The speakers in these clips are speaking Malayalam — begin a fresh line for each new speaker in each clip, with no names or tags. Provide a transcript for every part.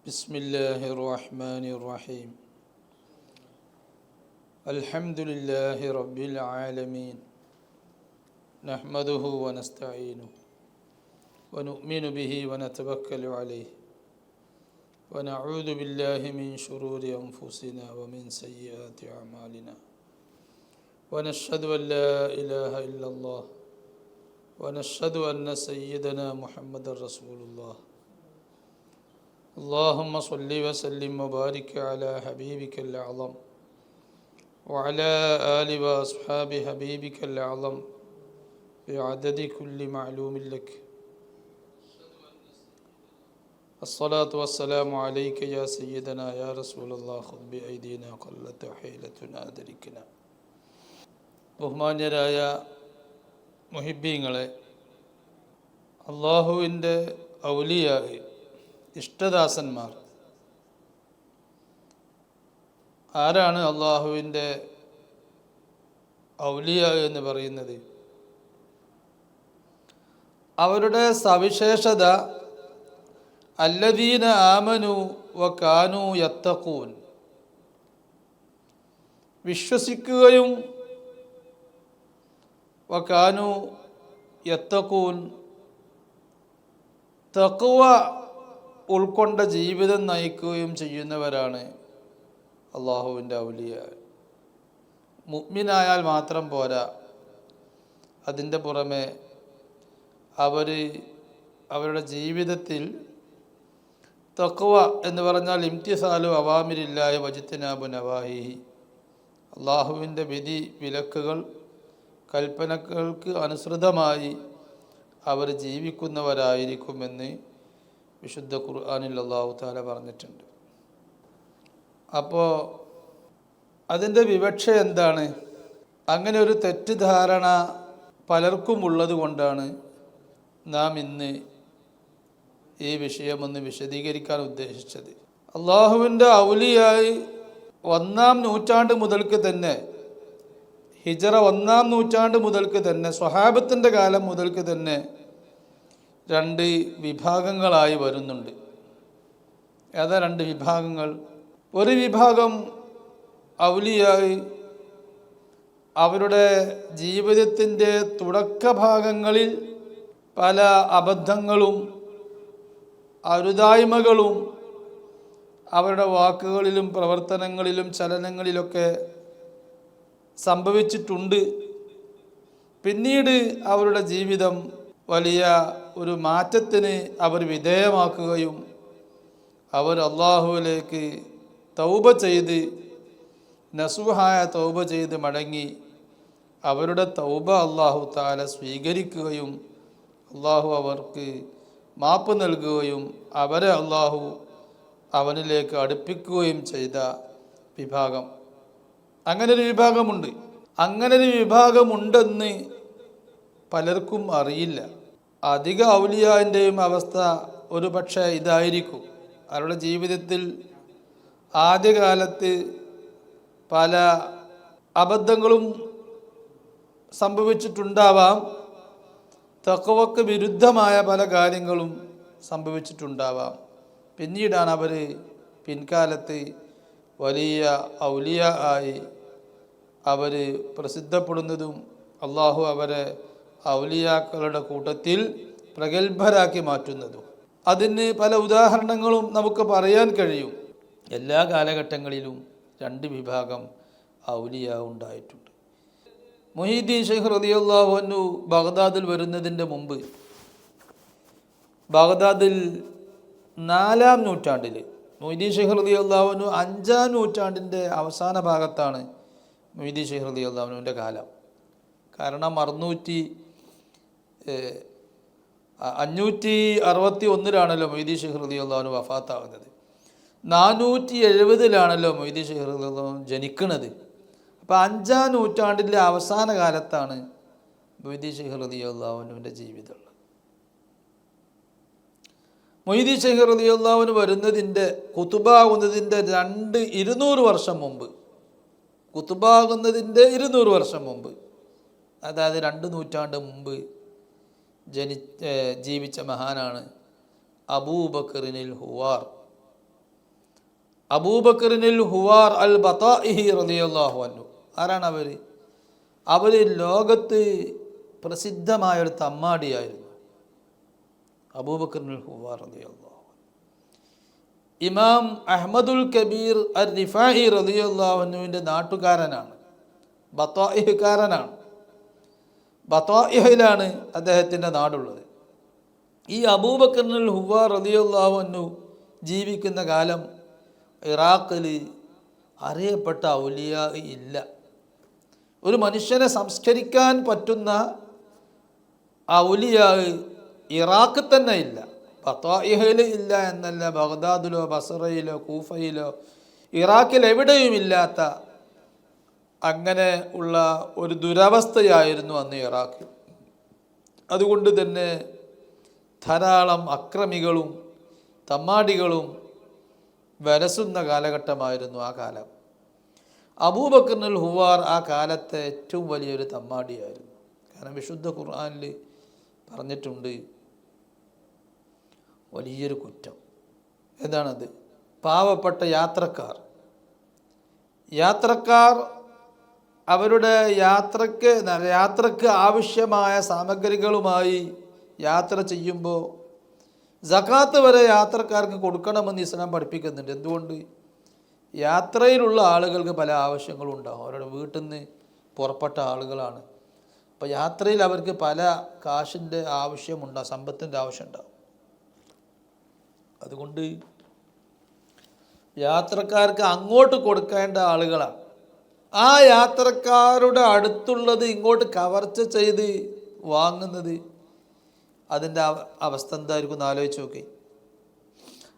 بسم الله الرحمن الرحيم الحمد لله رب العالمين نحمده ونستعينه ونؤمن به ونتوكل عليه ونعوذ بالله من شرور أنفسنا ومن سيئات أعمالنا ونشهد أن لا إله إلا الله ونشهد أن سيدنا محمد رسول الله اللهم صل وسلم وبارك على حبيبك الأعظم وعلى آل وأصحاب حبيبك الأعظم بعدد كل معلوم لك الصلاة والسلام عليك يا سيدنا يا رسول الله خذ بأيدينا قلت حيلتنا أدركنا ബഹുമാന്യരായ മുഹിബ്ബീങ്ങളെ, അള്ളാഹുവിൻ്റെ ഔലിയാ ഇഷ്ടദാസന്മാർ ആരാണ്? അള്ളാഹുവിൻ്റെ ഔലിയാ എന്ന് പറയുന്നത് അവരുടെ സവിശേഷത അല്ലദീന ആമനു വ കാനു യത്തഖൂൻ, വിശ്വസിക്കുകയും വ കാനു യത്തഖൂൻ, തഖ്വ ഉൾക്കൊണ്ട ജീവിതം നയിക്കുകയും ചെയ്യുന്നവരാണ് അള്ളാഹുവിൻ്റെ ഔലിയ. മുഅ്മിനായാൽ മാത്രം പോരാ, അതിൻ്റെ പുറമെ അവരുടെ ജീവിതത്തിൽ തഖ്വ എന്ന് പറഞ്ഞാൽ ഇംതിസാലു അവാമിരില്ലാഹി വജ്തിനാബു നവാഹിഹി, അള്ളാഹുവിൻ്റെ വിധി വിലക്കുകൾ കൽപ്പനകൾക്ക് അനുസൃതമായി അവർ ജീവിക്കുന്നവരായിരിക്കുമെന്ന് വിശുദ്ധ ഖുർആനിൽ അല്ലാഹു തആല പറഞ്ഞിട്ടുണ്ട്. അപ്പോൾ അതിൻ്റെ വിവക്ഷ എന്താണ്? അങ്ങനെ ഒരു തെറ്റിദ്ധാരണ പലർക്കും ഉള്ളത് കൊണ്ടാണ് നാം ഇന്ന് ഈ വിഷയമൊന്ന് വിശദീകരിക്കാൻ ഉദ്ദേശിച്ചത്. അള്ളാഹുവിൻ്റെ ഔലിയായി 1-ാം നൂറ്റാണ്ട് മുതൽക്ക് തന്നെ, ഹിജറ 1-ാം നൂറ്റാണ്ട് മുതൽക്ക് തന്നെ, സ്വഹാബത്തിൻ്റെ കാലം മുതൽക്ക് തന്നെ 2 വിഭാഗങ്ങളായി വരുന്നുണ്ട്. ഏതാ 2 വിഭാഗങ്ങൾ? ഒരു വിഭാഗം ഔലിയായി അവരുടെ ജീവിതത്തിൻ്റെ തുടക്കഭാഗങ്ങളിൽ പല അബദ്ധങ്ങളും അരുതായ്മകളും അവരുടെ വാക്കുകളിലും പ്രവർത്തനങ്ങളിലും ചലനങ്ങളിലൊക്കെ സംഭവിച്ചിട്ടുണ്ട്. പിന്നീട് അവരുടെ ജീവിതം വലിയ ഒരു മാറ്റത്തിന് അവർ വിധേയമാക്കുകയും അവർ അള്ളാഹുവിലേക്ക് തൗബ ചെയ്ത്, നസൂഹായ തൗബ ചെയ്ത് മടങ്ങി അവരുടെ തൗബ അള്ളാഹു തആല സ്വീകരിക്കുകയും അള്ളാഹു അവർക്ക് മാപ്പ് നൽകുകയും അവരെ അള്ളാഹു അവനിലേക്ക് അടുപ്പിക്കുകയും ചെയ്ത വിഭാഗം. അങ്ങനൊരു വിഭാഗമുണ്ട്. അങ്ങനൊരു വിഭാഗമുണ്ടെന്ന് പലർക്കും അറിയില്ല. അധിക ഔലിയാൻ്റെയും അവസ്ഥ ഒരു പക്ഷേ ഇതായിരിക്കും. അവരുടെ ജീവിതത്തിൽ ആദ്യകാലത്ത് പല അബദ്ധങ്ങളും സംഭവിച്ചിട്ടുണ്ടാവാം, തഖ്വക്ക് വിരുദ്ധമായ പല കാര്യങ്ങളും സംഭവിച്ചിട്ടുണ്ടാവാം. പിന്നീടാണ് അവർ പിൻകാലത്ത് വലിയ ഔലിയ ആയി അവർ പ്രസിദ്ധപ്പെടുന്നതും അള്ളാഹു അവരെ ഔലിയാക്കളുടെ കൂട്ടത്തിൽ പ്രഗത്ഭരാക്കി മാറ്റുന്നതും. അതിന് പല ഉദാഹരണങ്ങളും നമുക്ക് പറയാൻ കഴിയും. എല്ലാ കാലഘട്ടങ്ങളിലും 2 വിഭാഗം ഔലിയ ഉണ്ടായിട്ടുണ്ട്. മുഹീദ്ദീൻ ശൈഖ് റളിയല്ലാഹു അൻഹു ബഗ്ദാദിൽ വരുന്നതിൻ്റെ മുമ്പ്, ബഗ്ദാദിൽ 4-ാം നൂറ്റാണ്ടിൽ, മുഹീദ്ദീൻ ശൈഖ് റളിയല്ലാഹു അൻഹു 5-ാം നൂറ്റാണ്ടിൻ്റെ അവസാന ഭാഗത്താണ് മുഹീദ്ദീൻ ശൈഖ് റളിയല്ലാഹു അൻഹുവിൻ്റെ കാലം. കാരണം 561-ലാണല്ലോ മുഹീദ്ദീൻ ശൈഖ് റളിയല്ലാഹു അൻഹു വഫാത്താകുന്നത്. 470-ലാണല്ലോ മുഹീദ്ദീൻ ശൈഖ് റളിയല്ലാഹു അൻഹു ജനിക്കുന്നത്. അപ്പോൾ 5-ാം നൂറ്റാണ്ടിൻ്റെ അവസാന കാലത്താണ് മുഹീദ്ദീൻ ശൈഖ് റളിയല്ലാഹു അൻഹുവിൻ്റെ ജീവിതം. മുഹീദ്ദീൻ ശൈഖ് റളിയല്ലാഹു അൻഹു വരുന്നതിൻ്റെ, ഖുതുബാകുന്നതിൻ്റെ 200 വർഷം മുമ്പ്, ഖുതുബാകുന്നതിൻ്റെ 200 വർഷം മുമ്പ്, അതായത് 2 നൂറ്റാണ്ട് മുമ്പ് ജീവിച്ച മഹാനാണ് അബൂബക്കറിനിൽ ഹുവാർ അബൂബക്കറിനിൽ ഹുവാർ അൽ ബതാഇഹി റളിയല്ലാഹു അൻഹു. ആരാണ് അവർ? അവർ ലോകത്ത് പ്രസിദ്ധമായൊരു തമ്മാടിയായിരുന്നു. അബൂബക്കറിനിൽ ഹുവാർ റളിയല്ലാഹു. ഇമാം അഹ്മദുൽ കബീർ അർ റിഫാഇ റളിയല്ലാഹു അൻഹുവിൻ്റെ നാട്ടുകാരനാണ്, ബതാഇഹ്കാരനാണ്. ബതാഇഹിലാണ് അദ്ദേഹത്തിൻ്റെ നാടുള്ളത്. ഈ അബൂബക്കറിനുൽ ഹുവാർ റളിയല്ലാഹു അൻഹു ജീവിക്കുന്ന കാലം ഇറാഖിൽ അറിയപ്പെട്ട ഔലിയാ ഇല്ല. ഒരു മനുഷ്യനെ സംസ്കരിക്കാൻ പറ്റുന്ന ഔലിയാ ഇറാഖിൽ തന്നെ ഇല്ല. ബതാഇഹിൽ ഇല്ല എന്നല്ല, ബഗ്ദാദിലോ ബസറയിലോ കൂഫയിലോ ഇറാഖിൽ എവിടെയുമില്ലാത്ത അങ്ങനെ ഉള്ള ഒരു ദുരവസ്ഥയായിരുന്നു അന്ന് ഇറാഖിൽ. അതുകൊണ്ട് തന്നെ ധാരാളം അക്രമികളും തമ്മാടികളും വരസുന്ന കാലഘട്ടമായിരുന്നു ആ കാലം. അബൂബക്കറിനുൽ ഹുവാർ ആ കാലത്തെ ഏറ്റവും വലിയൊരു തമ്മാടിയായിരുന്നു. കാരണം വിശുദ്ധ ഖുർആനിൽ പറഞ്ഞിട്ടുണ്ട് വലിയൊരു കുറ്റം. എന്താണത്? പാവപ്പെട്ട യാത്രക്കാർ അവരുടെ യാത്രക്ക് ആവശ്യമായ സാമഗ്രികളുമായി യാത്ര ചെയ്യുമ്പോൾ സകാത്ത് വരെ യാത്രക്കാർക്ക് കൊടുക്കണമെന്ന് ഇസ്ലാം പഠിപ്പിക്കുന്നുണ്ട്. എന്തുകൊണ്ട്? യാത്രയിലുള്ള ആളുകൾക്ക് പല ആവശ്യങ്ങളും ഉണ്ടാകും. അവരുടെ വീട്ടിൽ നിന്ന് പുറപ്പെട്ട ആളുകളാണ്. അപ്പോൾ യാത്രയിൽ അവർക്ക് പല കാശിൻ്റെ ആവശ്യമുണ്ടാകും, സമ്പത്തിൻ്റെ ആവശ്യമുണ്ടാകും. അതുകൊണ്ട് യാത്രക്കാർക്ക് അങ്ങോട്ട് കൊടുക്കേണ്ട ആളുകളാണ്. ആ യാത്രക്കാരുടെ അടുത്തുള്ളത് ഇങ്ങോട്ട് കവർച്ച ചെയ്ത് വാങ്ങുന്നത്, അതിൻ്റെ അവസ്ഥ എന്തായിരിക്കും എന്ന് ആലോചിച്ച് നോക്കി.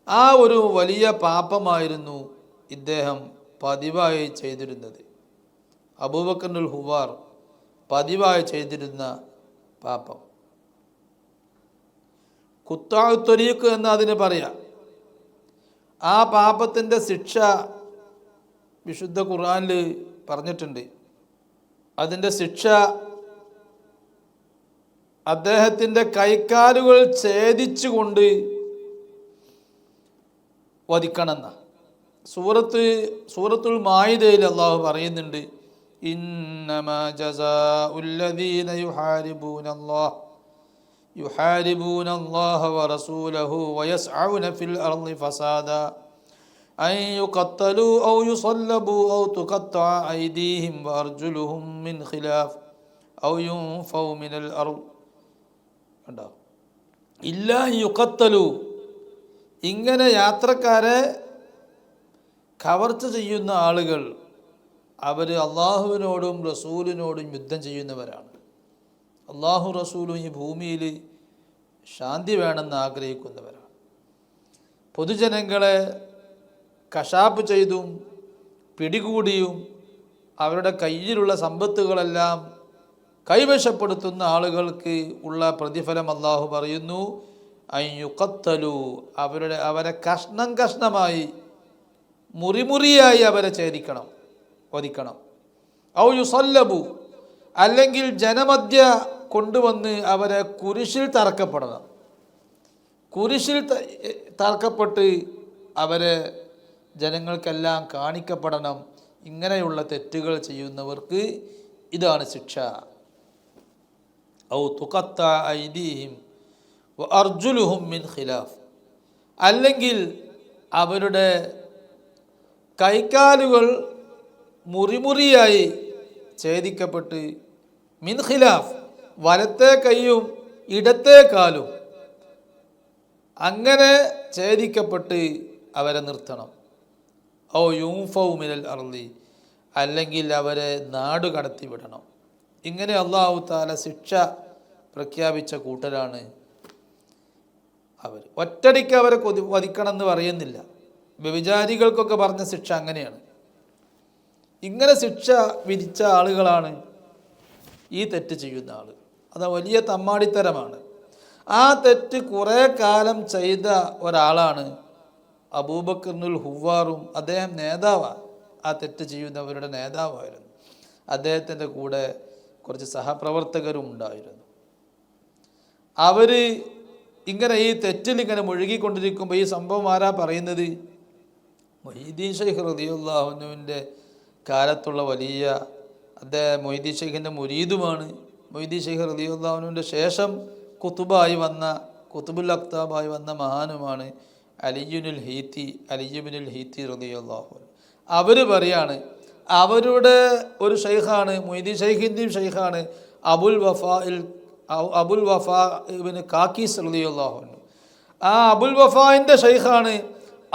ആ ഒരു വലിയ പാപമായിരുന്നു ഇദ്ദേഹം പതിവായി ചെയ്തിരുന്നത്. അബൂബക്കറിനുൽ ഹുവാർ പതിവായി ചെയ്തിരുന്ന പാപം ഖുത്താഉ ത്വരീഖ് എന്ന് അതിന് പറയാം. ആ പാപത്തിൻ്റെ ശിക്ഷ വിശുദ്ധ ഖുർആനിൽ പറഞ്ഞിട്ടുണ്ട്. അതിൻ്റെ ശിക്ഷ അദ്ദേഹത്തിൻ്റെ കൈക്കാലുകൾ ഛേദിച്ചുകൊണ്ട് വധിക്കണമെന്ന സൂറത്തുൽ മാഇദയിൽ അള്ളാഹു പറയുന്നുണ്ട്, ഇന്നമാ ജസാഉല്ലദീന യുഹാരിബൂന അല്ലാഹ വറസൂലഹു വയസ്അഊന ഫിൽ അർളി ഫസാദാ അൻ യുഖത്തലൂ ഔ യുസല്ലബൂ ഔ തുഖത്തഅ ഐദീഹിം വഅർജുലുഹും മിൻ ഖിലാഫ് ഔ യുൻഫൗ മിനൽ അർള്. കണ്ടോ? ഇല്ലാ യുഖത്തലൂ. ഇങ്ങനെ യാത്രക്കാരെ കവർച്ച ചെയ്യുന്ന ആളുകൾ അവർ അള്ളാഹുവിനോടും റസൂലിനോടും യുദ്ധം ചെയ്യുന്നവരാണ്. അള്ളാഹു റസൂലും ഈ ഭൂമിയിൽ ശാന്തി വേണമെന്ന് ആഗ്രഹിക്കുന്നവരാണ്. പൊതുജനങ്ങളെ കശാപ്പ് ചെയ്തും പിടികൂടിയും അവരുടെ കയ്യിലുള്ള സമ്പത്തുകളെല്ലാം കൈവശപ്പെടുത്തുന്ന ആളുകൾക്ക് ഉള്ള പ്രതിഫലം അള്ളാഹു പറയുന്നു, അയ്യുഖത്തലു. അവരെ കഷ്ണമായി മുറിമുറിയായി അവരെ വധിക്കണം. ഔ യുസല്ലബു. അല്ലെങ്കിൽ ജനമധ്യ കൊണ്ടുവന്ന് അവരെ കുരിശിൽ തറക്കപ്പെടണം. കുരിശിൽ തറക്കപ്പെട്ട് അവരെ ജനങ്ങൾക്കെല്ലാം കാണിക്കപ്പെടണം. ഇങ്ങനെയുള്ള തെറ്റുകൾ ചെയ്യുന്നവർക്ക് ഇതാണ് ശിക്ഷ. ഔ തുഖത്തഅ ഐദീഹിം വഅർജുലുഹും മിൻ ഖിലാഫ്. അല്ലെങ്കിൽ അവരുടെ കൈക്കാലുകൾ മുറിമുറിയായി ഛേദിക്കപ്പെട്ട്, മിൻ ഖിലാഫ് വലത്തെ കൈയും ഇടത്തെ കാലും അങ്ങനെ ഛേദിക്കപ്പെട്ട് അവരെ നിർത്തണം. ഔ യുൻഫൗ മിനൽ അർളി. അല്ലെങ്കിൽ അവരെ നാട് കടത്തിവിടണം. ഇങ്ങനെ അല്ലാഹു തആല ശിക്ഷ പ്രഖ്യാപിച്ച കൂട്ടരാണ് അവർ. ഒറ്റടിക്ക് അവരെ വധിക്കണം എന്ന് പറയുന്നില്ല. വ്യഭിചാരികൾക്കൊക്കെ പറഞ്ഞ ശിക്ഷ അങ്ങനെയാണ്. ഇങ്ങനെ ശിക്ഷ വിധിച്ച ആളുകളാണ് ഈ തെറ്റ് ചെയ്യുന്ന ആൾ. അത് വലിയ തമ്മാടിത്തരമാണ്. ആ തെറ്റ് കുറേ കാലം ചെയ്ത ഒരാളാണ് അബൂബക്കറിനുൽ ഹുവാറും. അദ്ദേഹം നേതാവാണ്, ആ തെറ്റ് ചെയ്യുന്നവരുടെ നേതാവായിരുന്നു. അദ്ദേഹത്തിൻ്റെ കൂടെ കുറച്ച് സഹപ്രവർത്തകരും ഉണ്ടായിരുന്നു. അവർ ഇങ്ങനെ ഈ തെറ്റിൽ ഇങ്ങനെ മുഴുകിക്കൊണ്ടിരിക്കുമ്പോൾ ഈ സംഭവം ആരാ പറയുന്നത്? മൊഹീദ്ദീൻ ഷെയ്ഖ് റളിയല്ലാഹു അൻഹുവിൻ്റെ കാലത്തുള്ള വലിയ അദ്ദേഹം മൊഹീദ്ദീൻ ഷെയ്ഖിൻ്റെ മുരീദുമാണ്. മൊഹീദ്ദീൻ ഷെയ്ഖ് റളിയല്ലാഹു അൻഹുവിൻ്റെ ശേഷം ഖുതുബുൽ അക്താബായി വന്ന മഹാനുമാണ് അലിയുൽ ഹീത്തി റളിയല്ലാഹു അൻഹു. അവർ പറയാണ്, അവരുടെ ഒരു ഷെയ്ഖാണ്, മൊഹീദ്ദീൻ ഷെയ്ഖിൻ്റെയും ഷെയ്ഖാണ് അബുൽ വഫാ ഇബ്നു കാക്കീസ് റളിയല്ലാഹു അൻഹു. ആ അബുൽ വഫായിൻ്റെ ഷെയ്ഖാണ്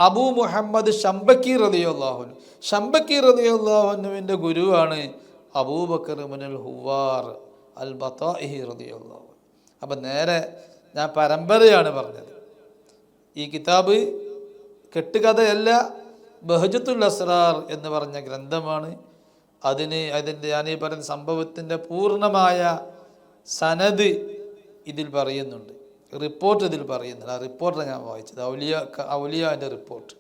അബൂ മുഹമ്മദ് ശംബക്കി റളിയല്ലാഹു അൻഹു. ശംബക്കി റളിയല്ലാഹു അൻഹുവിൻ്റെ ഗുരുവാണ് അബൂബക്കർ ഇബ്നുൽ ഹുവാർ അൽ ബത്താഇഹി റളിയല്ലാഹു അൻഹു. അപ്പം നേരെ ഞാൻ പരമ്പരയാണ് പറഞ്ഞത്. ഈ കിതാബ് കെട്ടുകഥയല്ല, ബഹജത്തുൽ അസ്റാർ എന്ന് പറഞ്ഞ ഗ്രന്ഥമാണ്. അതിൻ്റെ ഞാൻ ഈ പറയുന്ന സംഭവത്തിൻ്റെ പൂർണ്ണമായ സനദ് ഇതിൽ പറയുന്നുണ്ട്, റിപ്പോർട്ട് ഇതിൽ പറയുന്നുണ്ട്. ആ റിപ്പോർട്ടാണ് ഞാൻ വായിച്ചത്, ഔലിയാൻ്റെ റിപ്പോർട്ട്.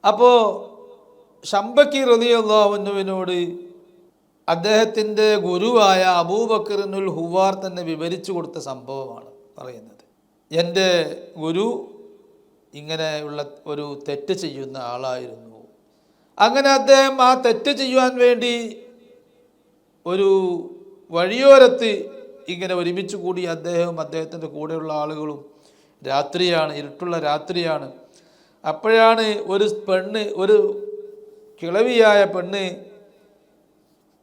അപ്പോൾ ശംബക്കി റളിയല്ലാഹു അൻഹുവിനോട് അദ്ദേഹത്തിൻ്റെ ഗുരുവായ അബൂബക്കറിനുൽ ഹുവാർ തന്നെ വിവരിച്ചു കൊടുത്ത സംഭവമാണ് പറയുന്നത്. എൻ്റെ ഗുരു ഇങ്ങനെയുള്ള ഒരു തെറ്റ് ചെയ്യുന്ന ആളായിരുന്നു. അങ്ങനെ അദ്ദേഹം ആ തെറ്റ് ചെയ്യുവാൻ വേണ്ടി ഒരു വഴിയോരത്ത് ഇങ്ങനെ ഒരുമിച്ച് കൂടി അദ്ദേഹവും അദ്ദേഹത്തിൻ്റെ കൂടെയുള്ള ആളുകളും. രാത്രിയാണ്, ഇരുട്ടുള്ള രാത്രിയാണ്. അപ്പോഴാണ് ഒരു കിളവിയായ പെണ്ണ്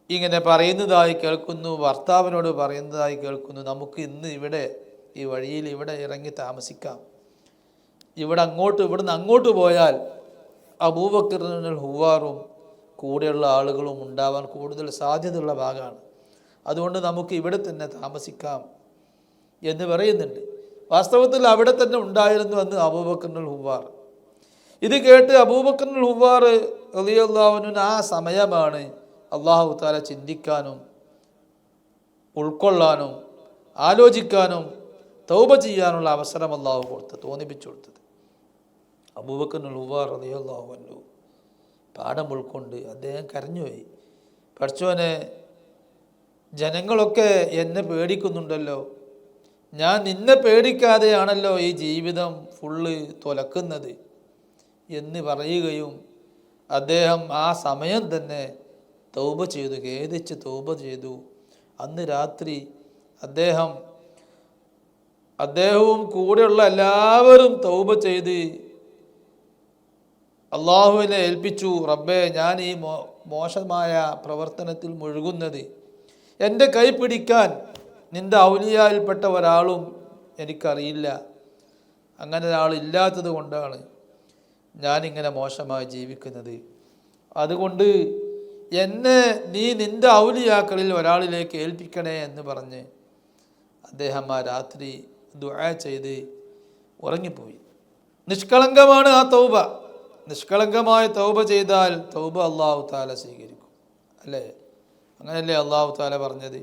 ഇങ്ങനെ പറയുന്നതായി കേൾക്കുന്നു, ഭർത്താവിനോട് പറയുന്നതായി കേൾക്കുന്നു, നമുക്ക് ഇന്ന് ഇവിടെ ഈ വഴിയിൽ ഇവിടെ ഇറങ്ങി താമസിക്കാം, ഇവിടുന്ന് അങ്ങോട്ട് പോയാൽ അബൂബക്കറിനുൽ ഹുവാറും കൂടെയുള്ള ആളുകളും ഉണ്ടാവാൻ കൂടുതൽ സാധ്യതയുള്ള ഭാഗമാണ്, അതുകൊണ്ട് നമുക്ക് ഇവിടെ തന്നെ താമസിക്കാം എന്ന് പറയുന്നുണ്ട്. വാസ്തവത്തിൽ അവിടെ തന്നെ ഉണ്ടായിരുന്നു അന്ന് അബൂബക്കറിനുൽ ഹുവാർ. ഇത് കേട്ട് അബൂബക്കറിനുൽ ഹുവാർ റളിയല്ലാഹു അൻഹു ആ സമയമാണ് അല്ലാഹു തആല ചിന്തിക്കാനും ഉൾക്കൊള്ളാനും ആലോചിക്കാനും തൗബ ചെയ്യാനുള്ള അവസരം അല്ലാഹു തോന്നിപ്പിച്ചു കൊടുത്തത്. അബൂബക്കറിനുൽ ഹുവാർ റളിയല്ലാഹു അൻഹു പാഠം ഉൾക്കൊണ്ട് അദ്ദേഹം കരഞ്ഞുപോയി. പഠിച്ചോനെ, ജനങ്ങളൊക്കെ എന്നെ പേടിക്കുന്നുണ്ടല്ലോ, ഞാൻ നിന്നെ പേടിക്കാതെയാണല്ലോ ഈ ജീവിതം ഫുള്ള് തുലക്കുന്നത് എന്ന് പറയുകയും അദ്ദേഹം ആ സമയം തന്നെ തൗബ ചെയ്തു, ഖേദിച്ച് തൗബ ചെയ്തു. അന്ന് രാത്രി അദ്ദേഹവും കൂടെയുള്ള എല്ലാവരും തൗബ ചെയ്ത് അള്ളാഹുവിനെ ഏൽപ്പിച്ചു. റബ്ബേ, ഞാൻ ഈ മോശമായ പ്രവർത്തനത്തിൽ മുഴുകുന്നത്, എൻ്റെ കൈ പിടിക്കാൻ നിൻ്റെ ഔലിയായിൽപ്പെട്ട ഒരാളും എനിക്കറിയില്ല, അങ്ങനെ ഒരാളില്ലാത്തത് കൊണ്ടാണ് ഞാനിങ്ങനെ മോശമായി ജീവിക്കുന്നത്. അതുകൊണ്ട് എന്നെ നീ നിൻ്റെ ഔലിയാക്കളിൽ ഒരാളിലേക്ക് ഏൽപ്പിക്കണേ എന്ന് പറഞ്ഞ് അദ്ദേഹം ആ രാത്രി ദുആ ചെയ്ത് ഉറങ്ങിപ്പോയി. നിഷ്കളങ്കമാണ് ആ തൗബ. നിഷ്കളങ്കമായ തൗബ ചെയ്താൽ തൗബ അല്ലാഹു തആല സ്വീകരിക്കും, അല്ലേ? അങ്ങനെയല്ലേ അല്ലാഹു തആല പറഞ്ഞത്?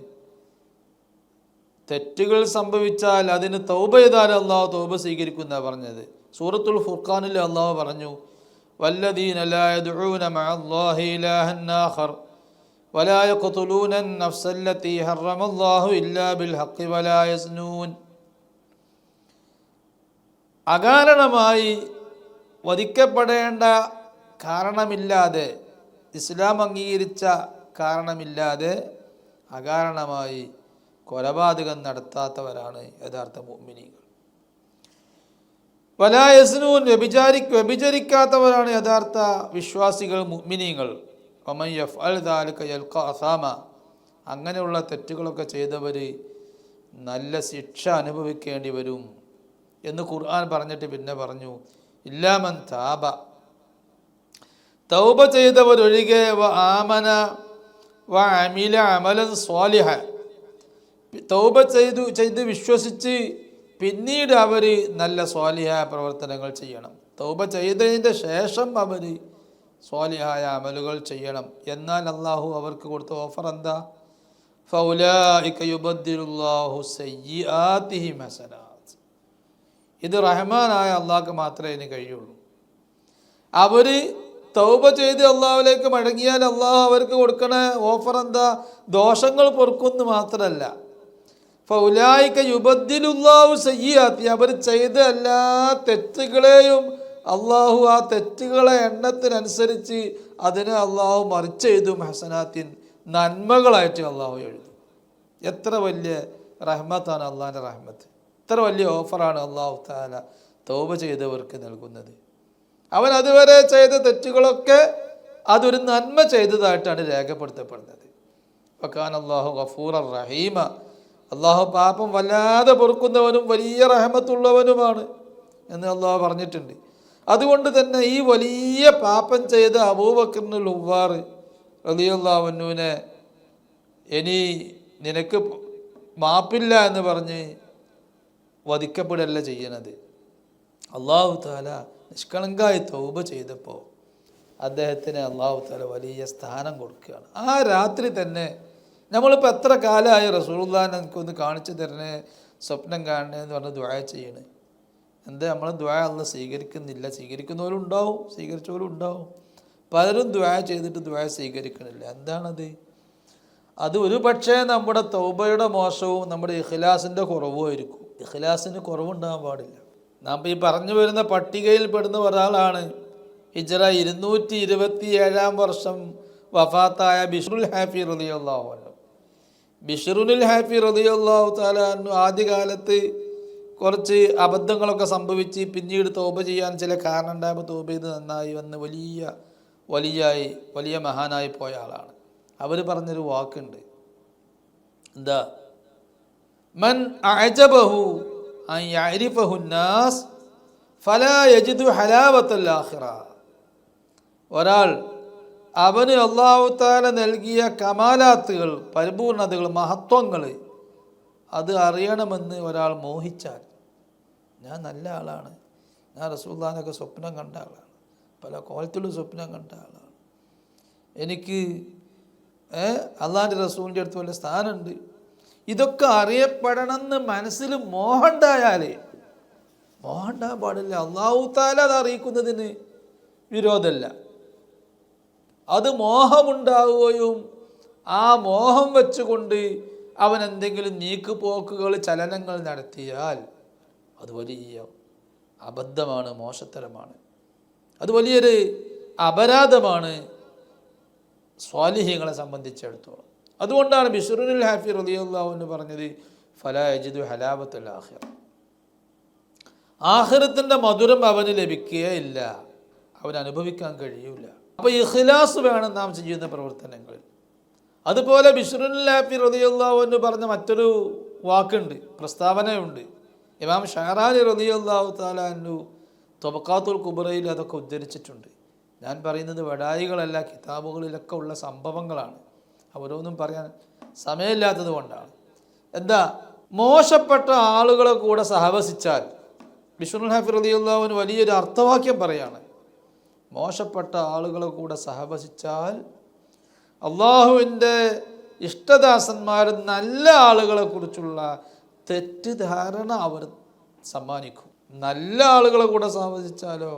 തെറ്റുകൾ സംഭവിച്ചാൽ അതിന് തൗബ ചെയ്താൽ അല്ലാഹു തൗബ സ്വീകരിക്കുമെന്നാണ് പറഞ്ഞത്. സൂറത്തുൽ ഫുർഖാനിൽ അല്ലാഹു പറഞ്ഞു, വല്ലദീന ലാ യദ്ഊന മഅല്ലാഹി ഇലാഹൻ ആഖർ വലാ യഖ്തുലൂന അൻ-നഫ്സല്ലതീ ഹറമല്ലാഹു ഇല്ലാ ബിൽ ഹഖ് വലാ യസ്നൂൻ. അകാരണമായി വധിക്കപ്പെടേണ്ട കാരണമില്ലാതെ, ഇസ്ലാം അംഗീകരിച്ച കാരണമില്ലാതെ അകാരണമായി കൊലപാതകം നടത്താത്തവരാണ് യഥാർത്ഥ മുഅ്മിനീങ്ങൾ. വലാ യസ്നൂൻ, വ്യഭിചരിക്കാത്തവരാണ് യഥാർത്ഥ വിശ്വാസികൾ, മുഅ്മിനീങ്ങൾ. വമൻ യഫ്അൽ ദാലിക യൽഖാ അസാമ, അങ്ങനെയുള്ള തെറ്റുകളൊക്കെ ചെയ്തവർ നല്ല ശിക്ഷ അനുഭവിക്കേണ്ടി വരും എന്ന് ഖുർആൻ പറഞ്ഞിട്ട് പിന്നെ പറഞ്ഞു, ഇല്ലാമൻ താബ, തൗബ ചെയ്തവരൊഴികെ, വ ആമന വ അമില അമലൻ സ്വാലിഹ, തൗബ ചെയ്ത് വിശ്വസിച്ച് പിന്നീട് അവർ നല്ല സ്വാലിഹായ പ്രവർത്തനങ്ങൾ ചെയ്യണം. തൗബ ചെയ്തതിൻ്റെ ശേഷം അവർ സ്വാലിഹായ അമലുകൾ ചെയ്യണം. എന്നാൽ അള്ളാഹു അവർക്ക് കൊടുത്ത ഓഫർ എന്താ? ഫൗലായിക യുബദ്ദിലുല്ലാഹു സയ്യിആതിഹിം ഹസനാത്ത്. ഇത് റഹ്മാനായ അള്ളാഹ്ക്ക് മാത്രമേ ഇതിന് കഴിയുള്ളൂ. അവർ തൗബ ചെയ്ത് അള്ളാഹുവിലേക്ക് മടങ്ങിയാൽ അള്ളാഹു അവർക്ക് കൊടുക്കണ ഓഫർ എന്താ? ദോഷങ്ങൾ പൊറുക്കുന്നു മാത്രമല്ല, ഫൗലായിക യുബദ്ദിലുല്ലാഹു സയ്യിആതി, അവർ ചെയ്ത എല്ലാ തെറ്റുകളെയും അള്ളാഹു ആ തെറ്റുകളെ എണ്ണത്തിനനുസരിച്ച് അതിനെ അള്ളാഹു മറിച്ചെഴുതും. ഹസനാത്തിൻ, നന്മകളായിട്ട് അള്ളാഹു എഴുതും. എത്ര വലിയ റഹ്മത്താണ് അള്ളാഹിൻ്റെ റഹ്മത്ത്! എത്ര വലിയ ഓഫറാണ് അള്ളാഹു തആല തൗബ ചെയ്തവർക്ക് നൽകുന്നത്. അവൻ അതുവരെ ചെയ്ത തെറ്റുകളൊക്കെ അതൊരു നന്മ ചെയ്തതായിട്ടാണ് രേഖപ്പെടുത്തപ്പെടുന്നത്. വകാന അല്ലാഹു ഗഫൂറർ റഹീമ, അള്ളാഹു പാപം വല്ലാതെ പൊറുക്കുന്നവനും വലിയ റഹ്മത്തുള്ളവനുമാണ് എന്ന് അള്ളാഹു പറഞ്ഞിട്ടുണ്ട്. അതുകൊണ്ട് തന്നെ ഈ വലിയ പാപം ചെയ്ത അബൂബക്കറിനുൽ ഹുവാർ റളിയല്ലാഹു അൻഹുവിനെ ഇനി നിനക്ക് മാപ്പില്ല എന്ന് പറഞ്ഞ് വധിക്കപ്പെടല്ല ചെയ്യണത്. അള്ളാഹു തആല നിഷ്കളങ്കായി തൗബ ചെയ്തപ്പോൾ അദ്ദേഹത്തിന് അള്ളാഹു തആല വലിയ സ്ഥാനം കൊടുക്കുകയാണ്. ആ രാത്രി തന്നെ നമ്മളിപ്പോൾ എത്ര കാലമായി റസൂലുള്ളാഹിനെ എനിക്കൊന്ന് കാണിച്ചു തരണേ, സ്വപ്നം കാണണേ എന്ന് പറഞ്ഞ് ദുആ ചെയ്യണേ. എന്താ നമ്മൾ ദുആ അല്ലാഹു സ്വീകരിക്കുന്നില്ല? സ്വീകരിക്കുന്നവരും ഉണ്ടാവും, സ്വീകരിച്ചവരും ഉണ്ടാവും. പലരും ദുആ ചെയ്തിട്ട് ദുആ സ്വീകരിക്കണില്ല. എന്താണത്? അത് ഒരു പക്ഷേ നമ്മുടെ തൗബയുടെ മോശവും നമ്മുടെ ഇഖ്ലാസിൻ്റെ കുറവും ആയിരിക്കും. ഇഖ്ലാസിന് കുറവുണ്ടാകാൻ പാടില്ല. നാം ഈ പറഞ്ഞു വരുന്ന പട്ടികയിൽ പെടുന്ന ഒരാളാണ് ഹിജ്റ 227 വർഷം വഫാത്തായ ബിശ്റുൽ ഹാഫി റളിയല്ലാഹു അൻഹു. ബിശ്റുൽ ഹാഫി റളിയല്ലാഹു തആല അൻഹു ആദ്യകാലത്ത് കുറച്ച് അബദ്ധങ്ങളൊക്കെ സംഭവിച്ച് പിന്നീട് തൗബ ചെയ്യാൻ ചില കാരണം ഉണ്ടായപ്പോൾ തൗബ ചെയ്ത് നന്നായി വന്ന് വലിയ മഹാനായി പോയ ആളാണ്. അവർ പറഞ്ഞൊരു വാക്കുണ്ട്, എന്താ? മൻ അഅജബഹു അൻ യഅരിഫഹു നാസ് ഫലാ യജിദു ഹലാവത്തൽ ആഖിറ. ഒരാൾ അവന് അല്ലാഹു തആല നൽകിയ കമാലാത്തുകൾ, പരിപൂർണതകൾ, മഹത്വങ്ങൾ അത് അറിയണമെന്ന് ഒരാൾ മോഹിച്ചാൽ, ഞാൻ നല്ല ആളാണ്, ഞാൻ റസൂലുള്ളാഹിനൊക്കെ സ്വപ്നം കണ്ട ആളാണ്, പല കോലത്തിലും സ്വപ്നം കണ്ട ആളാണ്, എനിക്ക് അള്ളാഹിൻ്റെ റസൂലിൻ്റെ അടുത്ത് വല്ല സ്ഥാനമുണ്ട്, ഇതൊക്കെ അറിയപ്പെടണമെന്ന് മനസ്സിൽ മോഹമുണ്ടായാലേ, മോഹമുണ്ടാകാൻ പാടില്ല. അല്ലാഹു തആല അത് അറിയിക്കുന്നതിന് വിരോധമല്ല. അത് മോഹമുണ്ടാവുകയും ആ മോഹം വെച്ചുകൊണ്ട് അവൻ എന്തെങ്കിലും നീക്കുപോക്കുകൾ, ചലനങ്ങൾ നടത്തിയാൽ അത് വലിയ അബദ്ധമാണ്, മോശത്തരമാണ്, അത് വലിയൊരു അപരാധമാണ് സ്വാലിഹീങ്ങളെ സംബന്ധിച്ചിടത്തോളം. അതുകൊണ്ടാണ് ബിശ്റുൽ ഹാഫി റളിയല്ലാഹു അൻഹു പറഞ്ഞത് ഫലാ യജിദു ഹലാവത്തുൽ ആഖിറ. ആഖിറത്തിൻ്റെ മധുരം അവന് ലഭിക്കുകയില്ല, അവൻ അനുഭവിക്കാൻ കഴിയൂല. അപ്പോൾ ഇഖ്ലാസ് വേണം നാം ചെയ്യുന്ന പ്രവർത്തനങ്ങളിൽ. അതുപോലെ ബിശ്റുൽ ഹാഫി റളിയല്ലാഹു അൻഹു പറഞ്ഞ മറ്റൊരു വാക്കുണ്ട്, പ്രസ്താവനയുണ്ട്. ഇമാം ഷഅറാനി റളിയല്ലാഹു തആല അൻഹു തബഖാത്തുൽ കുബ്രയിൽ അതൊക്കെ ഉദ്ധരിച്ചിട്ടുണ്ട്. ഞാൻ പറയുന്നത് വടായികളല്ല, കിതാബുകളിലൊക്കെ ഉള്ള സംഭവങ്ങളാണ്. അവരൊന്നും പറയാൻ സമയമില്ലാത്തത് കൊണ്ടാണ്. എന്താ? മോശപ്പെട്ട ആളുകളെ കൂടെ സഹവസിച്ചാൽ, ബിശ്റുൽ ഹാഫി റളിയല്ലാഹു അൻഹു വലിയൊരു അർത്ഥവാക്യം പറയാണ്, മോശപ്പെട്ട ആളുകളെ കൂടെ സഹവസിച്ചാൽ അള്ളാഹുവിൻ്റെ ഇഷ്ടദാസന്മാർ നല്ല ആളുകളെ കുറിച്ചുള്ള തെറ്റിദ്ധാരണ അവർ സമ്മാനിക്കും. നല്ല ആളുകളെ കൂടെ സഹവസിച്ചാലോ